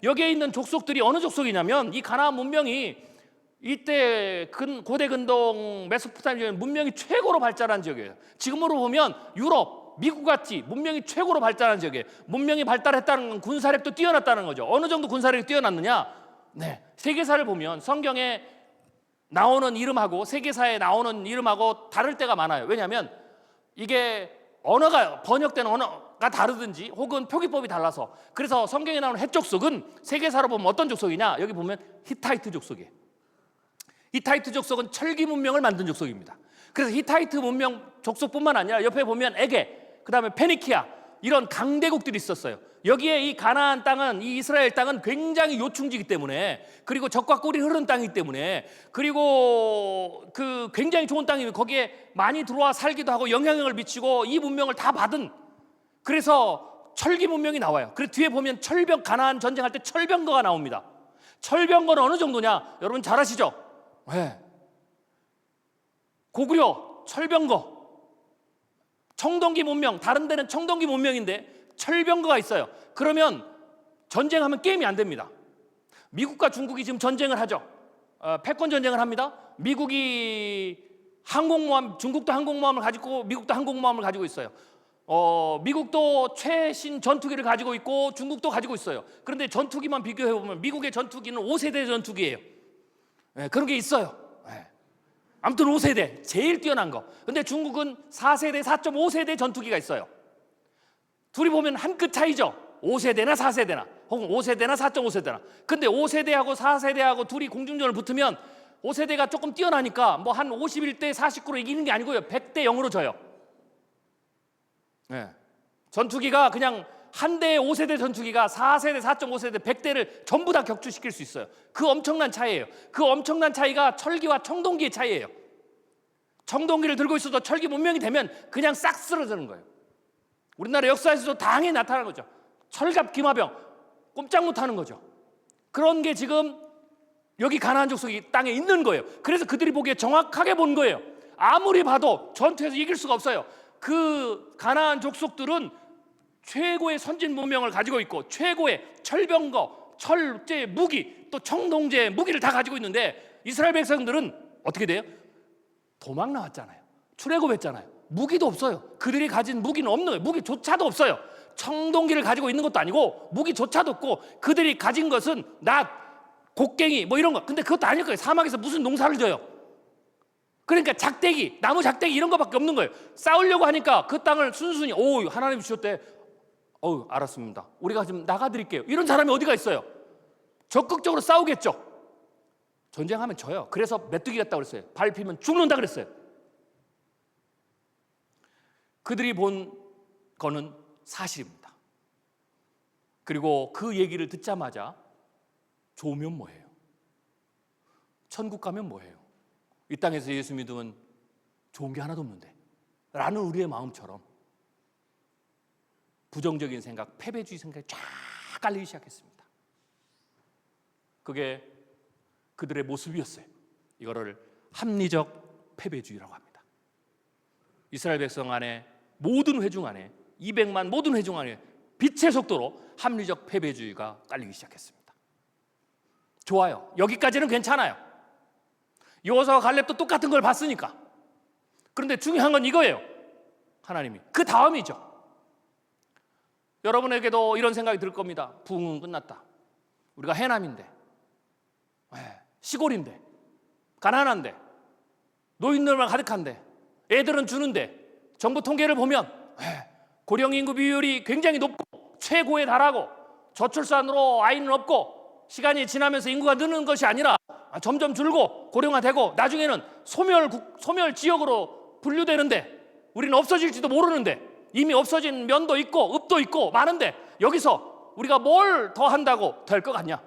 Speaker 2: 여기에 있는 족속들이 어느 족속이냐면 이 가나안 문명이 이때 고대 근동 메소포타미아 문명이 최고로 발달한 지역이에요. 지금으로 보면 유럽, 미국 같이 문명이 최고로 발달한 지역이에요. 문명이 발달했다는 건 군사력도 뛰어났다는 거죠. 어느 정도 군사력이 뛰어났느냐? 세계사를 보면 성경에 나오는 이름하고 세계사에 나오는 이름하고 다를 때가 많아요. 왜냐하면 이게 언어가 번역된 언어가 다르든지 혹은 표기법이 달라서. 그래서 성경에 나오는 헷 족속은 세계사로 보면 어떤 족속이냐? 여기 보면 히타이트 족속이에요. 히타이트 족속은 철기 문명을 만든 족속입니다. 그래서 히타이트 문명 족속뿐만 아니라 옆에 보면 에게, 그 다음에 페니키아, 이런 강대국들이 있었어요. 여기에 이 가나안 땅은, 이 이스라엘 땅은 굉장히 요충지이기 때문에, 그리고 적과 꿀이 흐르는 땅이기 때문에, 그리고 그 굉장히 좋은 땅이면 거기에 많이 들어와 살기도 하고 영향력을 미치고 이 문명을 다 받은, 그래서 철기 문명이 나와요. 그리고 뒤에 보면 가나안 전쟁할 때 철병거가 나옵니다. 철병거는 어느 정도냐? 여러분 잘 아시죠? 고구려 철병거, 청동기 문명, 다른 데는 청동기 문명인데 철병거가 있어요. 그러면 전쟁하면 게임이 안 됩니다. 미국과 중국이 지금 전쟁을 하죠. 패권 전쟁을 합니다. 미국이 항공모함, 중국도 항공모함을 가지고 미국도 항공모함을 가지고 있어요. 미국도 최신 전투기를 가지고 있고 중국도 가지고 있어요. 그런데 전투기만 비교해 보면 미국의 전투기는 5세대 전투기예요. 그런 게 있어요. 아무튼 5세대 제일 뛰어난 거. 근데 중국은 4세대, 4.5세대 전투기가 있어요. 둘이 보면 한 끗 차이죠. 5세대나 4세대나 혹은 5세대나 4.5세대나. 근데 5세대하고 4세대하고 둘이 공중전을 붙으면 5세대가 조금 뛰어나니까 뭐 한 51대 49로 이기는 게 아니고요. 100대 0으로 져요. 전투기가 그냥 한 대의 5세대 전투기가 4세대, 4.5세대, 100대를 전부 다 격추시킬 수 있어요. 그 엄청난 차이예요. 그 엄청난 차이가 철기와 청동기의 차이예요. 청동기를 들고 있어도 철기 문명이 되면 그냥 싹 쓰러지는 거예요. 우리나라 역사에서도 다행히 나타나는 거죠. 철갑 기마병 꼼짝 못하는 거죠. 그런 게 지금 여기 가나안 족속이 땅에 있는 거예요. 그래서 그들이 보기에 정확하게 본 거예요. 아무리 봐도 전투에서 이길 수가 없어요. 그 가나안 족속들은 최고의 선진 문명을 가지고 있고 최고의 철병거, 철제 무기, 또 청동제 무기를 다 가지고 있는데 이스라엘 백성들은 어떻게 돼요? 도망 나왔잖아요. 출애굽했잖아요. 무기도 없어요. 그들이 가진 무기는 없는 거예요. 무기조차도 없어요. 청동기를 가지고 있는 것도 아니고 무기조차도 없고 그들이 가진 것은 낫, 곡괭이 뭐 이런 거. 근데 그것도 아닐 거예요. 사막에서 무슨 농사를 져요. 그러니까 작대기, 나무 작대기 이런 거밖에 없는 거예요. 싸우려고 하니까 그 땅을 순순히 하나님 주셨대. 알았습니다. 우리가 지금 나가드릴게요. 이런 사람이 어디가 있어요? 적극적으로 싸우겠죠. 전쟁하면 져요. 그래서 메뚜기 같다고 그랬어요. 밟히면 죽는다 그랬어요. 그들이 본 거는 사실입니다. 그리고 그 얘기를 듣자마자 좋으면 뭐해요? 천국 가면 뭐해요? 이 땅에서 예수 믿으면 좋은 게 하나도 없는데 라는 우리의 마음처럼 부정적인 생각, 패배주의 생각이 쫙 깔리기 시작했습니다. 그게 그들의 모습이었어요. 이거를 합리적 패배주의라고 합니다. 이스라엘 백성 안에 모든 회중 안에 200만 모든 회중 안에 빛의 속도로 합리적 패배주의가 깔리기 시작했습니다. 좋아요. 여기까지는 괜찮아요. 여호수아와 갈렙도 똑같은 걸 봤으니까. 그런데 중요한 건 이거예요. 하나님이 그 다음이죠. 여러분에게도 이런 생각이 들 겁니다. 부흥은 끝났다. 우리가 해남인데, 시골인데, 가난한데, 노인들만 가득한데, 애들은 주는데, 정부 통계를 보면 고령 인구 비율이 굉장히 높고 최고에 달하고 저출산으로 아이는 없고 시간이 지나면서 인구가 느는 것이 아니라 점점 줄고 고령화되고 나중에는 소멸 지역으로 분류되는데 우리는 없어질지도 모르는데 이미 없어진 면도 있고 읍도 있고 많은데 여기서 우리가 뭘 더 한다고 될 것 같냐?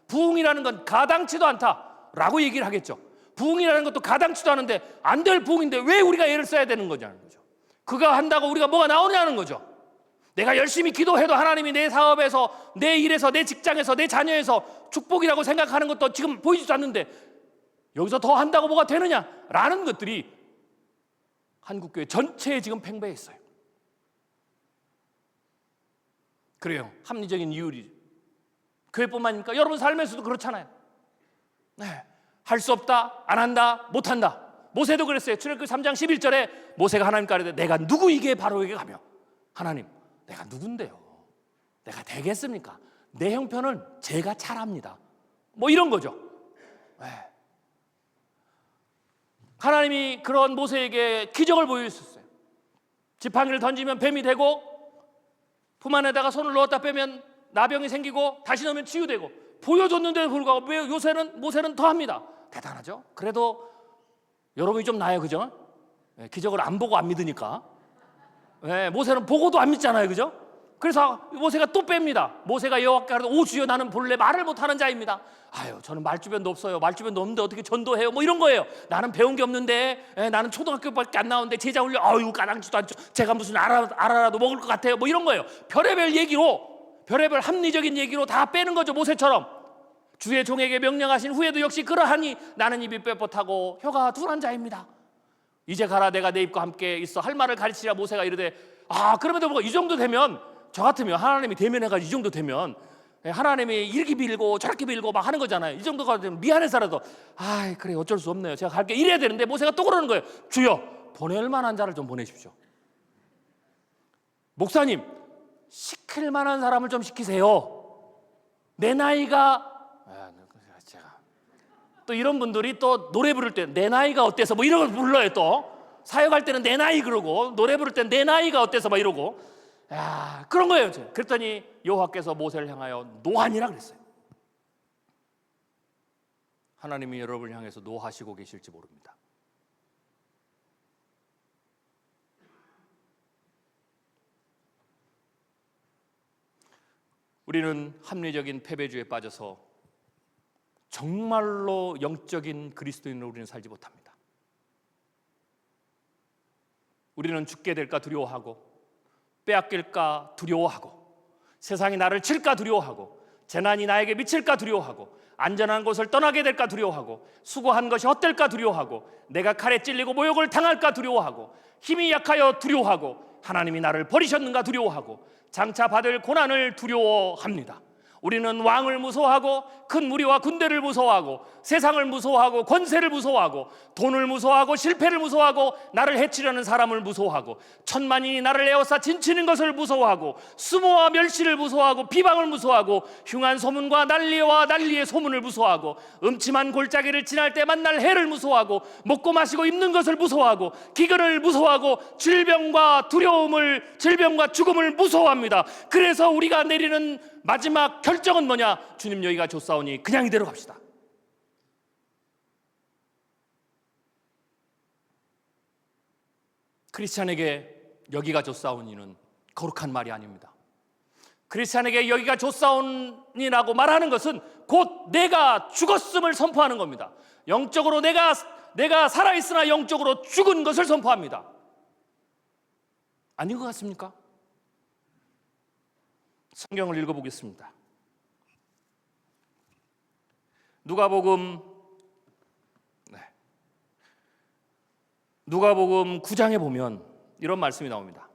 Speaker 2: 부흥이라는 건 가당치도 않다라고 얘기를 하겠죠. 부흥이라는 것도 가당치도 않은데 안 될 부흥인데 왜 우리가 애를 써야 되는 거냐는 거죠. 그가 한다고 우리가 뭐가 나오냐는 거죠. 내가 열심히 기도해도 하나님이 내 사업에서, 내 일에서, 내 직장에서, 내 자녀에서 축복이라고 생각하는 것도 지금 보이지도 않는데 여기서 더 한다고 뭐가 되느냐라는 것들이 한국교회 전체에 지금 팽배해 있어요. 그래요. 합리적인 이유리. 교회뿐만이니까 여러분 삶에서도 그렇잖아요. 할 수 없다, 안 한다, 못 한다. 모세도 그랬어요. 출애굽기 3장 11절에 모세가 하나님께 아뢰되 내가 누구이기에 바로에게 가며 하나님 내가 누군데요? 내가 되겠습니까? 내 형편은 제가 잘합니다. 뭐 이런 거죠. 하나님이 그런 모세에게 기적을 보여주셨어요. 지팡이를 던지면 뱀이 되고 품 안에다가 손을 넣었다 빼면 나병이 생기고 다시 넣으면 치유되고 보여줬는데도 불구하고 왜 모세는 더 합니다. 대단하죠? 그래도 여러분이 좀 나아요, 그죠? 기적을 안 보고 안 믿으니까. 모세는 보고도 안 믿잖아요, 그죠? 그래서 모세가 또 뺍니다. 모세가 여호와께 가로되 오 주여 나는 본래 말을 못하는 자입니다. 저는 말주변도 없어요. 말주변도 없는데 어떻게 전도해요? 뭐 이런 거예요. 나는 배운 게 없는데 나는 초등학교밖에 안 나오는데 제자 훈련 까당치도 않죠. 제가 무슨 알아라도 먹을 것 같아요. 뭐 이런 거예요. 별의별 얘기로 별의별 합리적인 얘기로 다 빼는 거죠. 모세처럼. 주의 종에게 명령하신 후에도 역시 그러하니 나는 입이 뻣뻣하고 혀가 둔한 자입니다. 이제 가라 내가 내 입과 함께 있어 할 말을 가르치라 모세가 이르되 그럼에도 불구하고 이 정도 되면 저 같으면 하나님이 대면해가지고 이 정도 되면 하나님이 이렇게 빌고 저렇게 빌고 막 하는 거잖아요. 이 정도가 되면 미안해서라도 아 그래 어쩔 수 없네요. 제가 갈게 이래야 되는데 모세가 또 그러는 거예요. 주여 보낼 만한 자를 좀 보내십시오. 목사님 시킬 만한 사람을 좀 시키세요. 내 나이가 제가 또 이런 분들이 또 노래 부를 때 내 나이가 어때서 뭐 이런 걸 불러요. 또 사역할 때는 내 나이 그러고 노래 부를 때는 내 나이가 어때서 막 이러고 야 그런 거예요. 그랬더니 여호와께서 모세를 향하여 노하니라 그랬어요. 하나님이 여러분을 향해서 노하시고 계실지 모릅니다. 우리는 합리적인 패배주의에 빠져서 정말로 영적인 그리스도인으로 우리는 살지 못합니다. 우리는 죽게 될까 두려워하고 빼앗길까 두려워하고 세상이 나를 칠까 두려워하고 재난이 나에게 미칠까 두려워하고 안전한 곳을 떠나게 될까 두려워하고 수고한 것이 헛될까 두려워하고 내가 칼에 찔리고 모욕을 당할까 두려워하고 힘이 약하여 두려워하고 하나님이 나를 버리셨는가 두려워하고 장차 받을 고난을 두려워합니다. 우리는 왕을 무서워하고 큰 무리와 군대를 무서워하고 세상을 무서워하고 권세를 무서워하고 돈을 무서워하고 실패를 무서워하고 나를 해치려는 사람을 무서워하고 천만인이 나를 에워싸 진치는 것을 무서워하고 수모와 멸시를 무서워하고 비방을 무서워하고 흉한 소문과 난리와 난리의 소문을 무서워하고 음침한 골짜기를 지날 때 만날 해를 무서워하고 먹고 마시고 입는 것을 무서워하고 기근을 무서워하고 질병과 죽음을 무서워합니다. 그래서 우리가 내리는 마지막 결정은 뭐냐? 주님 여기가 좁사오니 그냥 이대로 갑시다. 크리스찬에게 여기가 좁사오니는 거룩한 말이 아닙니다. 크리스찬에게 여기가 좁사오니라고 말하는 것은 곧 내가 죽었음을 선포하는 겁니다. 영적으로 내가 살아있으나 영적으로 죽은 것을 선포합니다. 아닌 것 같습니까? 성경을 읽어보겠습니다. 누가복음 9장에 보면 이런 말씀이 나옵니다.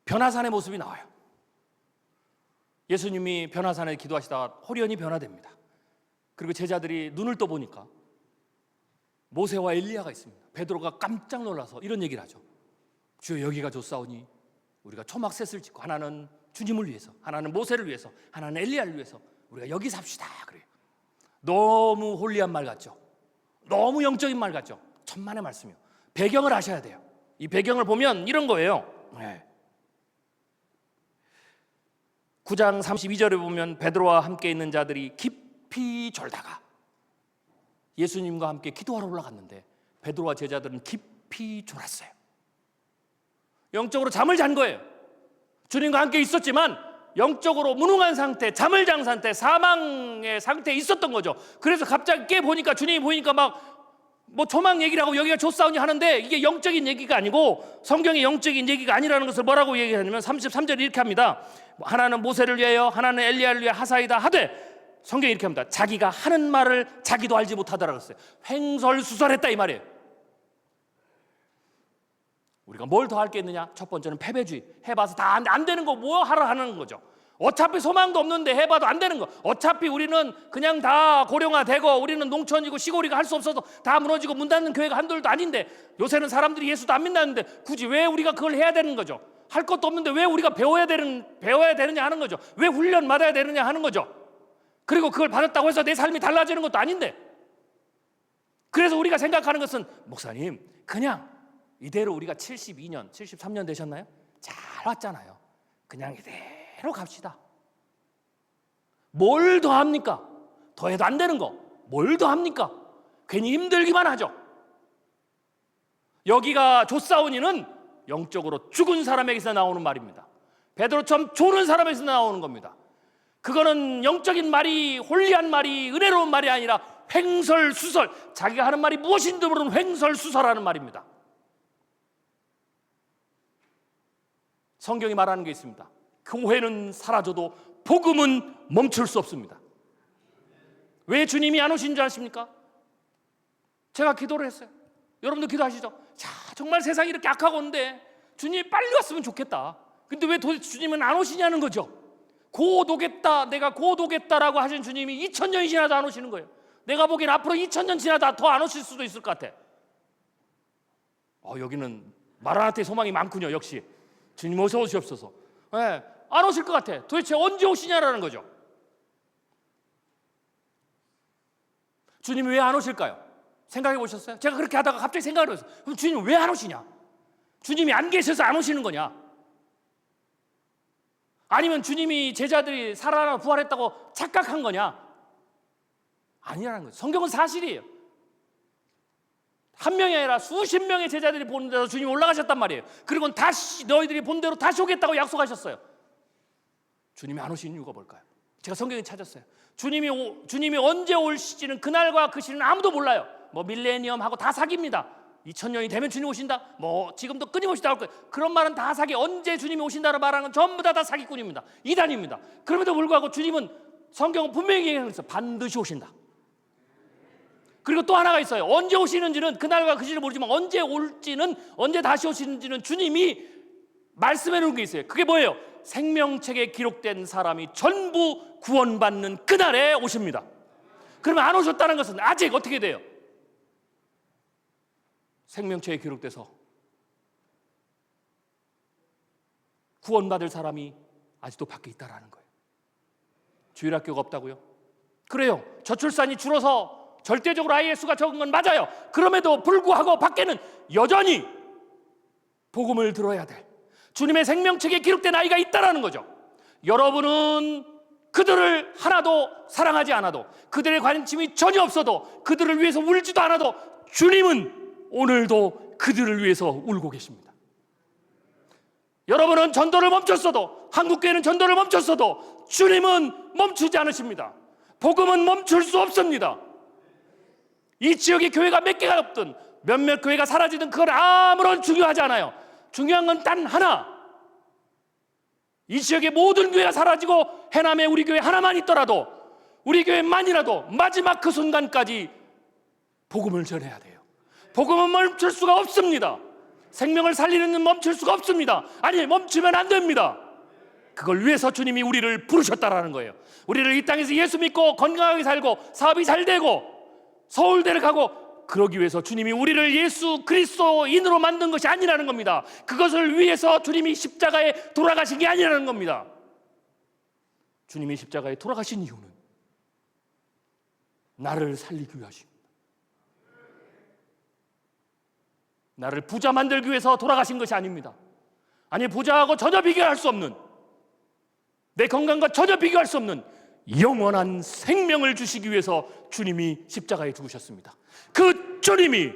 Speaker 2: 변화산의 모습이 나와요. 예수님이 변화산에 기도하시다가 호련히 변화됩니다. 그리고 제자들이 눈을 떠보니까 모세와 엘리야가 있습니다. 베드로가 깜짝 놀라서 이런 얘기를 하죠. 주여 여기가 좁사오니 우리가 초막셋을 짓고 하나는 주님을 위해서, 하나는 모세를 위해서, 하나는 엘리야를 위해서 우리가 여기 삽시다 그래요. 너무 홀리한 말 같죠? 너무 영적인 말 같죠? 천만의 말씀이요. 배경을 아셔야 돼요. 이 배경을 보면 이런 거예요. 9장 32절에 보면 베드로와 함께 있는 자들이 깊이 졸다가 예수님과 함께 기도하러 올라갔는데 베드로와 제자들은 깊이 졸았어요. 영적으로 잠을 잔 거예요. 주님과 함께 있었지만 영적으로 무능한 상태, 잠을 잔 상태, 사망의 상태에 있었던 거죠. 그래서 갑자기 깨보니까 주님이 보이니까 막 뭐 조망 얘기를 하고 여기가 좁사오니 하는데 이게 영적인 얘기가 아니고 성경의 영적인 얘기가 아니라는 것을 뭐라고 얘기하냐면 33절에 이렇게 합니다. 하나는 모세를 위하여 하나는 엘리야를 위하여 하사이다 하되 성경이 이렇게 합니다. 자기가 하는 말을 자기도 알지 못하더라 그랬어요. 횡설수설했다 이 말이에요. 우리가 뭘 더 할 게 있느냐? 첫 번째는 패배주의. 해봐서 다 안 되는 거 뭐 하러 하는 거죠. 어차피 소망도 없는데 해봐도 안 되는 거. 어차피 우리는 그냥 다 고령화되고 우리는 농촌이고 시골이가 할 수 없어서 다 무너지고 문 닫는 교회가 한둘도 아닌데 요새는 사람들이 예수도 안 믿는다는데 굳이 왜 우리가 그걸 해야 되는 거죠? 할 것도 없는데 왜 우리가 배워야 되느냐 하는 거죠. 왜 훈련 받아야 되느냐 하는 거죠. 그리고 그걸 받았다고 해서 내 삶이 달라지는 것도 아닌데. 그래서 우리가 생각하는 것은 목사님 그냥 이대로 우리가 72년, 73년 되셨나요? 잘 왔잖아요. 그냥 이대로 갑시다. 뭘 더 합니까? 더 해도 안 되는 거. 뭘 더 합니까? 괜히 힘들기만 하죠. 여기가 좁사오니는 영적으로 죽은 사람에게서 나오는 말입니다. 베드로처럼 조는 사람에게서 나오는 겁니다. 그거는 영적인 말이, 홀리한 말이, 은혜로운 말이 아니라 횡설수설, 자기가 하는 말이 무엇인지 모르는 횡설수설하는 말입니다. 성경이 말하는 게 있습니다. 교회는 사라져도 복음은 멈출 수 없습니다. 왜 주님이 안 오신 줄 아십니까? 제가 기도를 했어요. 여러분도 기도하시죠? 자, 정말 세상이 이렇게 악하고인데 주님이 빨리 왔으면 좋겠다. 근데 왜 도대체 주님은 안 오시냐는 거죠. 곧 오겠다, 내가 곧 오겠다라고 하신 주님이 2000년이 지나도 안 오시는 거예요. 내가 보기엔 앞으로 2000년 지나도 더 안 오실 수도 있을 것 같아. 여기는 마라나타의 소망이 많군요. 역시 주님 어서 오시옵소서. 네, 안 오실 것 같아. 도대체 언제 오시냐라는 거죠. 주님이 왜 안 오실까요? 생각해 보셨어요? 제가 그렇게 하다가 갑자기 생각을 해봤어요. 그럼 주님이 왜 안 오시냐? 주님이 안 계셔서 안 오시는 거냐? 아니면 주님이 제자들이 살아나 부활했다고 착각한 거냐? 아니라는 거죠. 성경은 사실이에요. 한 명이 아니라 수십 명의 제자들이 보는 데서 주님이 올라가셨단 말이에요. 그리고 다시 너희들이 본 대로 다시 오겠다고 약속하셨어요. 주님이 안 오신 이유가 뭘까요? 제가 성경에 찾았어요. 주님이 언제 올시지는 그날과 그 시는 아무도 몰라요. 뭐 밀레니엄하고 다 사기입니다. 2000년이 되면 주님 오신다. 뭐 지금도 끊임없이 나올 거예요. 그런 말은 다 사기. 언제 주님이 오신다는 말하는 건 전부 다 사기꾼입니다. 이단입니다. 그럼에도 불구하고 주님은 성경은 분명히 얘기하고 반드시 오신다. 그리고 또 하나가 있어요. 언제 오시는지는 그날과 그 시를 모르지만 언제 올지는, 언제 다시 오시는지는 주님이 말씀해 놓은 게 있어요. 그게 뭐예요? 생명책에 기록된 사람이 전부 구원받는 그날에 오십니다. 그러면 안 오셨다는 것은 아직 어떻게 돼요? 생명책에 기록돼서 구원받을 사람이 아직도 밖에 있다라는 거예요. 주일학교가 없다고요? 그래요. 저출산이 줄어서 절대적으로 아이의 수가 적은 건 맞아요. 그럼에도 불구하고 밖에는 여전히 복음을 들어야 돼. 주님의 생명책에 기록된 아이가 있다라는 거죠. 여러분은 그들을 하나도 사랑하지 않아도, 그들의 관심이 전혀 없어도, 그들을 위해서 울지도 않아도 주님은 오늘도 그들을 위해서 울고 계십니다. 여러분은 전도를 멈췄어도, 한국교회는 전도를 멈췄어도 주님은 멈추지 않으십니다. 복음은 멈출 수 없습니다. 이 지역에 교회가 몇 개가 없든 몇몇 교회가 사라지든 그건 아무런 중요하지 않아요. 중요한 건 단 하나, 이 지역의 모든 교회가 사라지고 해남에 우리 교회 하나만 있더라도, 우리 교회만이라도 마지막 그 순간까지 복음을 전해야 돼요. 복음은 멈출 수가 없습니다. 생명을 살리는 데 멈출 수가 없습니다. 아니, 멈추면 안 됩니다. 그걸 위해서 주님이 우리를 부르셨다라는 거예요. 우리를 이 땅에서 예수 믿고 건강하게 살고 사업이 잘 되고 서울대를 가고 그러기 위해서 주님이 우리를 예수 그리스도인으로 만든 것이 아니라는 겁니다. 그것을 위해서 주님이 십자가에 돌아가신 게 아니라는 겁니다. 주님이 십자가에 돌아가신 이유는 나를 살리기 위하십니다. 나를 부자 만들기 위해서 돌아가신 것이 아닙니다. 아니, 부자하고 전혀 비교할 수 없는, 내 건강과 전혀 비교할 수 없는 영원한 생명을 주시기 위해서 주님이 십자가에 죽으셨습니다. 그 주님이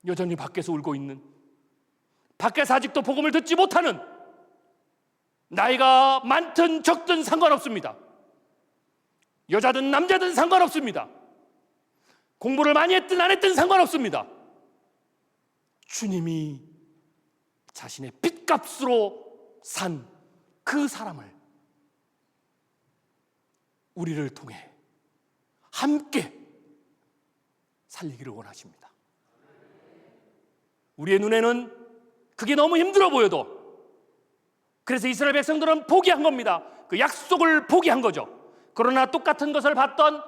Speaker 2: 여전히 밖에서 울고 있는, 밖에서 아직도 복음을 듣지 못하는, 나이가 많든 적든 상관없습니다. 여자든 남자든 상관없습니다. 공부를 많이 했든 안 했든 상관없습니다. 주님이 자신의 핏값으로 산 그 사람을 우리를 통해 함께 살리기를 원하십니다. 우리의 눈에는 그게 너무 힘들어 보여도, 그래서 이스라엘 백성들은 포기한 겁니다. 그 약속을 포기한 거죠. 그러나 똑같은 것을 봤던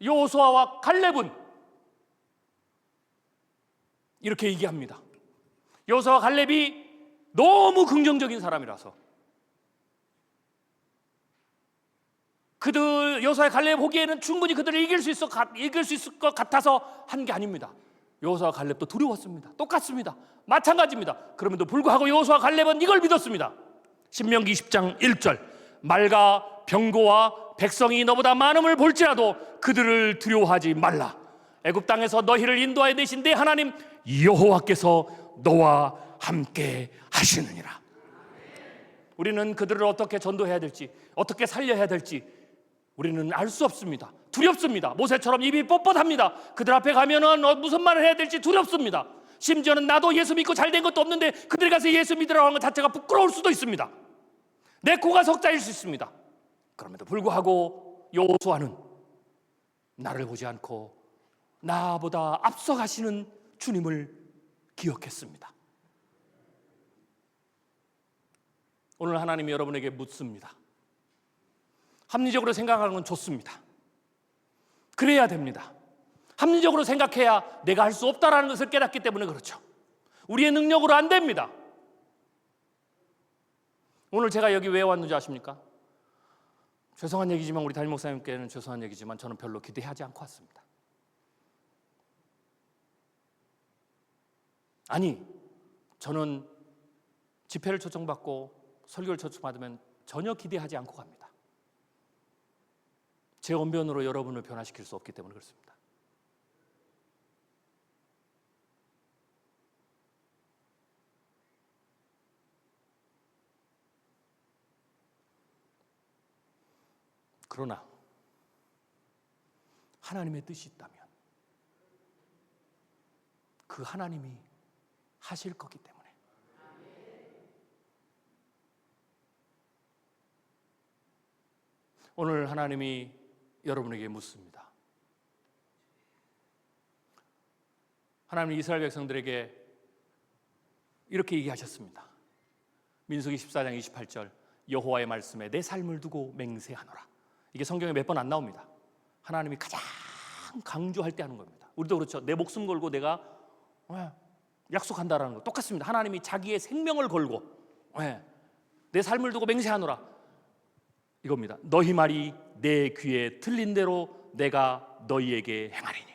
Speaker 2: 여호수아와 갈렙은 이렇게 얘기합니다. 여호수아와 갈렙이 너무 긍정적인 사람이라서, 그들 여호수아와 갈렙 보기에는 충분히 그들을 이길 수 있을 것 같아서 한 게 아닙니다. 여호수아와 갈렙도 두려웠습니다. 똑같습니다. 마찬가지입니다. 그럼에도 불구하고 여호수아와 갈렙은 이걸 믿었습니다. 신명기 10장 1절, 말과 병거와 백성이 너보다 많음을 볼지라도 그들을 두려워하지 말라. 애굽 땅에서 너희를 인도하여 내신 내 하나님 여호와께서 너와 함께 하시느니라. 우리는 그들을 어떻게 전도해야 될지, 어떻게 살려야 될지 우리는 알 수 없습니다. 두렵습니다. 모세처럼 입이 뻣뻣합니다. 그들 앞에 가면은 무슨 말을 해야 될지 두렵습니다. 심지어는 나도 예수 믿고 잘된 것도 없는데 그들이 가서 예수 믿으라고 하는 것 자체가 부끄러울 수도 있습니다. 내 코가 석자일 수 있습니다. 그럼에도 불구하고 여호수아는 나를 보지 않고 나보다 앞서가시는 주님을 기억했습니다. 오늘 하나님이 여러분에게 묻습니다. 합리적으로 생각하는 건 좋습니다. 그래야 됩니다. 합리적으로 생각해야 내가 할 수 없다라는 것을 깨닫기 때문에 그렇죠. 우리의 능력으로 안 됩니다. 오늘 제가 여기 왜 왔는지 아십니까? 죄송한 얘기지만 우리 담임 목사님께는 죄송한 얘기지만 저는 별로 기대하지 않고 왔습니다. 아니, 저는 집회를 초청받고 설교를 초청받으면 전혀 기대하지 않고 갑니다. 제 언변으로 여러분을 변화시킬 수 없기 때문에 그렇습니다. 그러나 하나님의 뜻이 있다면 그 하나님이 하실 거기 때문에 오늘 하나님이 여러분에게 묻습니다. 하나님 이스라엘 백성들에게 이렇게 얘기하셨습니다. 민수기 14장 28절 여호와의 말씀에 내 삶을 두고 맹세하노라. 이게 성경에 몇 번 안 나옵니다. 하나님이 가장 강조할 때 하는 겁니다. 우리도 그렇죠. 내 목숨 걸고 내가 약속한다라는 거 똑같습니다. 하나님이 자기의 생명을 걸고 내 삶을 두고 맹세하노라 이겁니다. 너희 말이 내 귀에 들린 대로 내가 너희에게 행하리니.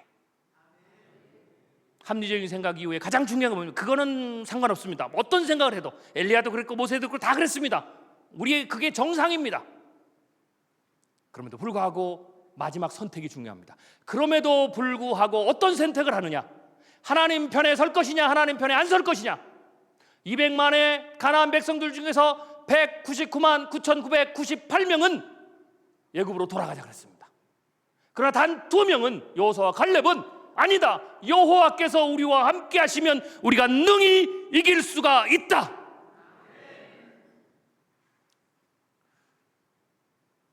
Speaker 2: 합리적인 생각 이후에 가장 중요한 건 뭡니까? 그거는 상관없습니다. 어떤 생각을 해도 엘리야도 그랬고 모세도 그랬고 다 그랬습니다. 우리의 그게 정상입니다. 그럼에도 불구하고 마지막 선택이 중요합니다. 그럼에도 불구하고 어떤 선택을 하느냐? 하나님 편에 설 것이냐 하나님 편에 안 설 것이냐. 200만의 가나안 백성들 중에서 199만 9,998명은 애굽으로 돌아가자 그랬습니다. 그러나 단 2명은 여호수아와 갈렙은 아니다, 여호와께서 우리와 함께 하시면 우리가 능히 이길 수가 있다.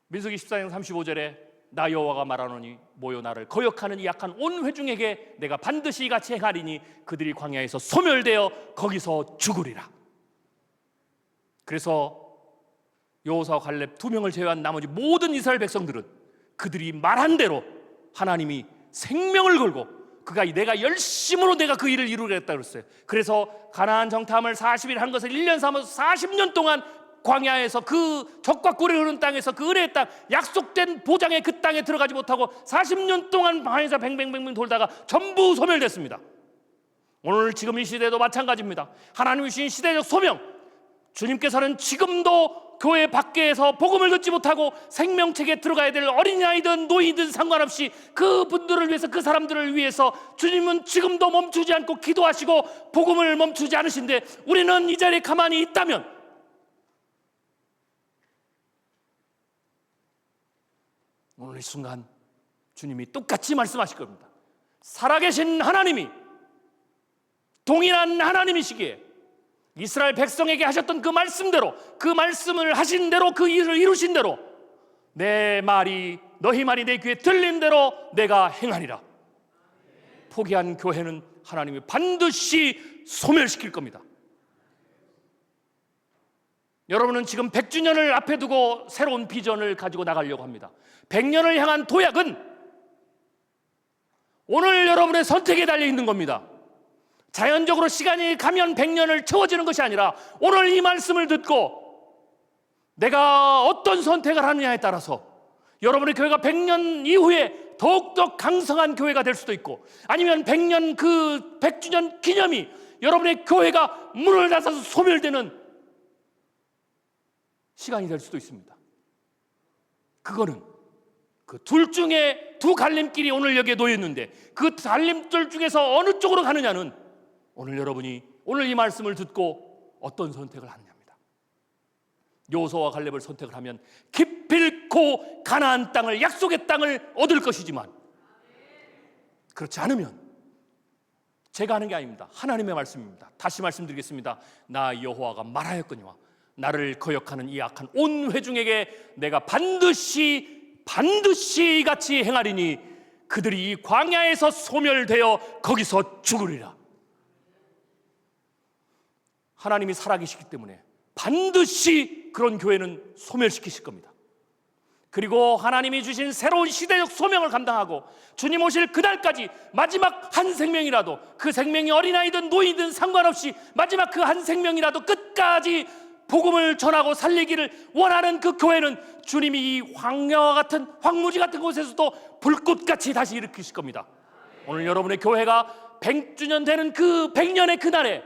Speaker 2: 민수기 14장 35절에 나 여호와가 말하노니 모여 나를 거역하는 이 약한 온 회중에게 내가 반드시 이같이 행하리니 그들이 광야에서 소멸되어 거기서 죽으리라. 그래서 여호수아와 갈렙 2명을 제외한 나머지 모든 이스라엘 백성들은 그들이 말한 대로 하나님이 생명을 걸고 그가 내가 열심으로 내가 그 일을 이루겠다 그랬어요. 그래서 가나안 정탐을 40일 한 것을 1년 삼아서 40년 동안 광야에서 그 적과 꿀이 흐르는 땅에서 그 은혜의 땅 약속된 보장의 그 땅에 들어가지 못하고 40년 동안 방에서 뱅뱅뱅뱅 돌다가 전부 소멸됐습니다. 오늘 지금 이 시대도 마찬가지입니다. 하나님이 주신 시대적 소명, 주님께서는 지금도 교회 밖에서 복음을 듣지 못하고 생명책에 들어가야 될 어린아이든 노인든 상관없이 그분들을 위해서 그 사람들을 위해서 주님은 지금도 멈추지 않고 기도하시고 복음을 멈추지 않으신데 우리는 이 자리에 가만히 있다면 오늘 이 순간 주님이 똑같이 말씀하실 겁니다. 살아계신 하나님이 동일한 하나님이시기에 이스라엘 백성에게 하셨던 그 말씀대로 그 말씀을 하신 대로 그 일을 이루신 대로 내 말이 너희 말이 내 귀에 들린 대로 내가 행하리라. 포기한 교회는 하나님이 반드시 소멸시킬 겁니다. 여러분은 지금 100주년을 앞에 두고 새로운 비전을 가지고 나가려고 합니다. 100년을 향한 도약은 오늘 여러분의 선택에 달려있는 겁니다. 자연적으로 시간이 가면 100년을 채워지는 것이 아니라 오늘 이 말씀을 듣고 내가 어떤 선택을 하느냐에 따라서 여러분의 교회가 100년 이후에 더욱더 강성한 교회가 될 수도 있고 아니면 100년 그 100주년 기념이 여러분의 교회가 문을 닫아서 소멸되는 시간이 될 수도 있습니다. 그거는 그 둘 중에 두 갈림길이 오늘 여기에 놓였는데 그 갈림길 중에서 어느 쪽으로 가느냐는 오늘 여러분이 오늘 이 말씀을 듣고 어떤 선택을 하느냐입니다. 여호수아와 갈렙을 선택을 하면 기필코 가나안 땅을 약속의 땅을 얻을 것이지만 그렇지 않으면 제가 하는 게 아닙니다. 하나님의 말씀입니다. 다시 말씀드리겠습니다. 나 여호와가 말하였거니와 나를 거역하는 이 악한 온 회중에게 내가 반드시 같이 행하리니 그들이 이 광야에서 소멸되어 거기서 죽으리라. 하나님이 살아계시기 때문에 반드시 그런 교회는 소멸시키실 겁니다. 그리고 하나님이 주신 새로운 시대적 소명을 감당하고 주님 오실 그날까지 마지막 한 생명이라도, 그 생명이 어린아이든 노인든 상관없이 마지막 그 한 생명이라도 끝까지 복음을 전하고 살리기를 원하는 그 교회는 주님이 이 광야와 같은, 황무지 같은 곳에서도 불꽃같이 다시 일으키실 겁니다. 오늘 여러분의 교회가 100주년 되는 그 100년의 그날에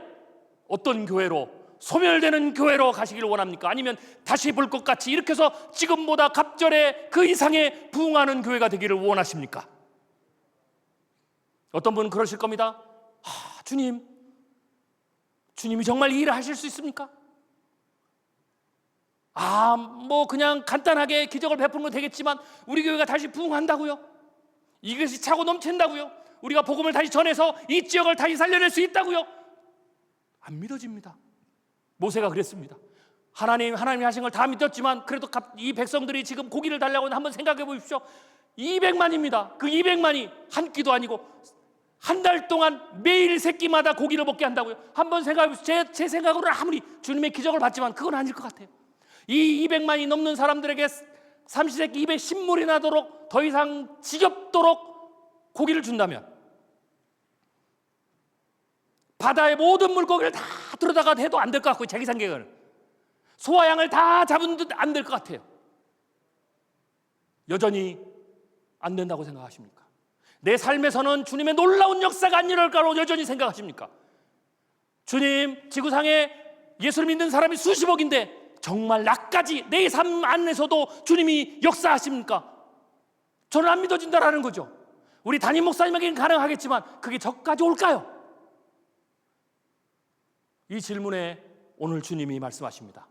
Speaker 2: 어떤 교회로, 소멸되는 교회로 가시길 원합니까? 아니면 다시 불꽃같이 일으켜서 지금보다 갑절에 그 이상의 부흥하는 교회가 되기를 원하십니까? 어떤 분은 그러실 겁니다. 주님이 정말 이 일을 하실 수 있습니까? 뭐 그냥 간단하게 기적을 베푸면 되겠지만 우리 교회가 다시 부흥한다고요? 이것이 차고 넘친다고요? 우리가 복음을 다시 전해서 이 지역을 다시 살려낼 수 있다고요? 안 믿어집니다. 모세가 그랬습니다. 하나님이 하신 걸 다 믿었지만 그래도 이 백성들이 지금 고기를 달라고 한번 생각해 보십시오. 200만입니다. 그 200만이 한 끼도 아니고 한 달 동안 매일 새끼마다 고기를 먹게 한다고요? 한번 생각해 보십시오. 제 생각으로는 아무리 주님의 기적을 받지만 그건 아닐 것 같아요. 이 200만이 넘는 사람들에게 삼시세끼 입에 신물이 나도록 더 이상 지겹도록 고기를 준다면 바다의 모든 물고기를 다 들어다가 해도 안 될 것 같고요. 자기 생각에는 소와 양을 다 잡은 듯 안 될 것 같아요. 여전히 안 된다고 생각하십니까? 내 삶에서는 주님의 놀라운 역사가 안 일어날까로 여전히 생각하십니까? 주님, 지구상에 예수를 믿는 사람이 수십억인데 정말 나까지 내 삶 안에서도 주님이 역사하십니까? 저는 안 믿어진다라는 거죠. 우리 담임 목사님에게는 가능하겠지만 그게 저까지 올까요? 이 질문에 오늘 주님이 말씀하십니다.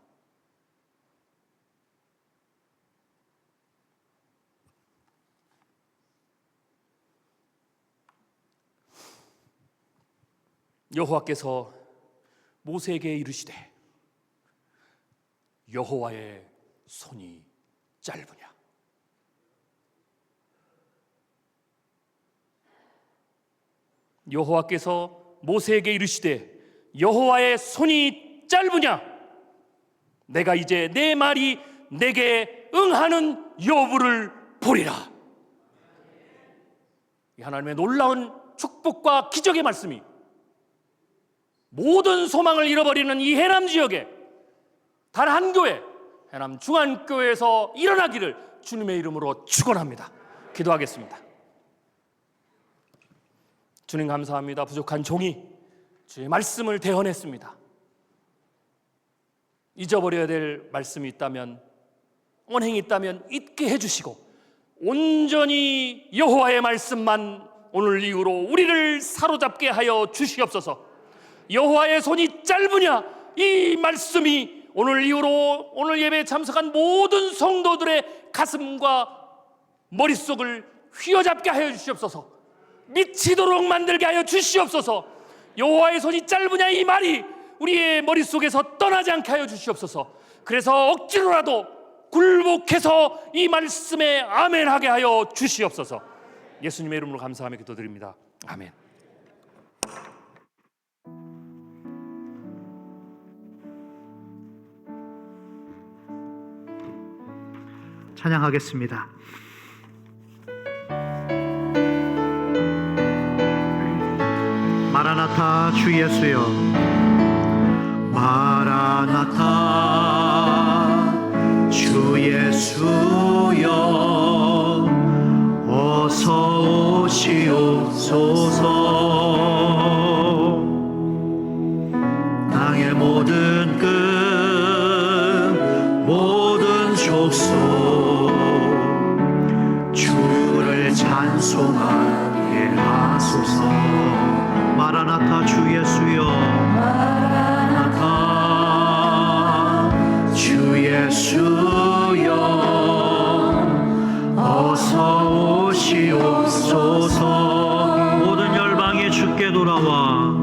Speaker 2: 여호와께서 모세에게 이르시되 여호와의 손이 짧으냐? 여호와께서 모세에게 이르시되 여호와의 손이 짧으냐? 내가 이제 내 말이 내게 응하는 여부를 보리라. 이 하나님의 놀라운 축복과 기적의 말씀이 모든 소망을 잃어버리는 이 해남 지역에 단 한 교회, 해남 중앙교회에서 일어나기를 주님의 이름으로 축원합니다. 기도하겠습니다. 주님 감사합니다. 부족한 종이 주의 말씀을 대언했습니다. 잊어버려야 될 말씀이 있다면, 언행이 있다면 잊게 해주시고 온전히 여호와의 말씀만 오늘 이후로 우리를 사로잡게 하여 주시옵소서. 여호와의 손이 짧으냐? 이 말씀이 오늘 이후로 오늘 예배에 참석한 모든 성도들의 가슴과 머릿속을 휘어잡게 하여 주시옵소서. 미치도록 만들게 하여 주시옵소서. 여호와의 손이 짧으냐 이 말이 우리의 머릿속에서 떠나지 않게 하여 주시옵소서. 그래서 억지로라도 굴복해서 이 말씀에 아멘하게 하여 주시옵소서. 예수님의 이름으로 감사하며 기도드립니다. 아멘.
Speaker 1: 찬양하겠습니다. 마라나타 주 예수여, 마라나타 주 예수여, 어서 오시옵소서. 땅의 모든 끝, 모든 족속 주를 찬송하게 하소서. 마라나타 주 예수여, 마라나타 주 예수여, 어서 오시옵소서. 모든 열방이 주께 돌아와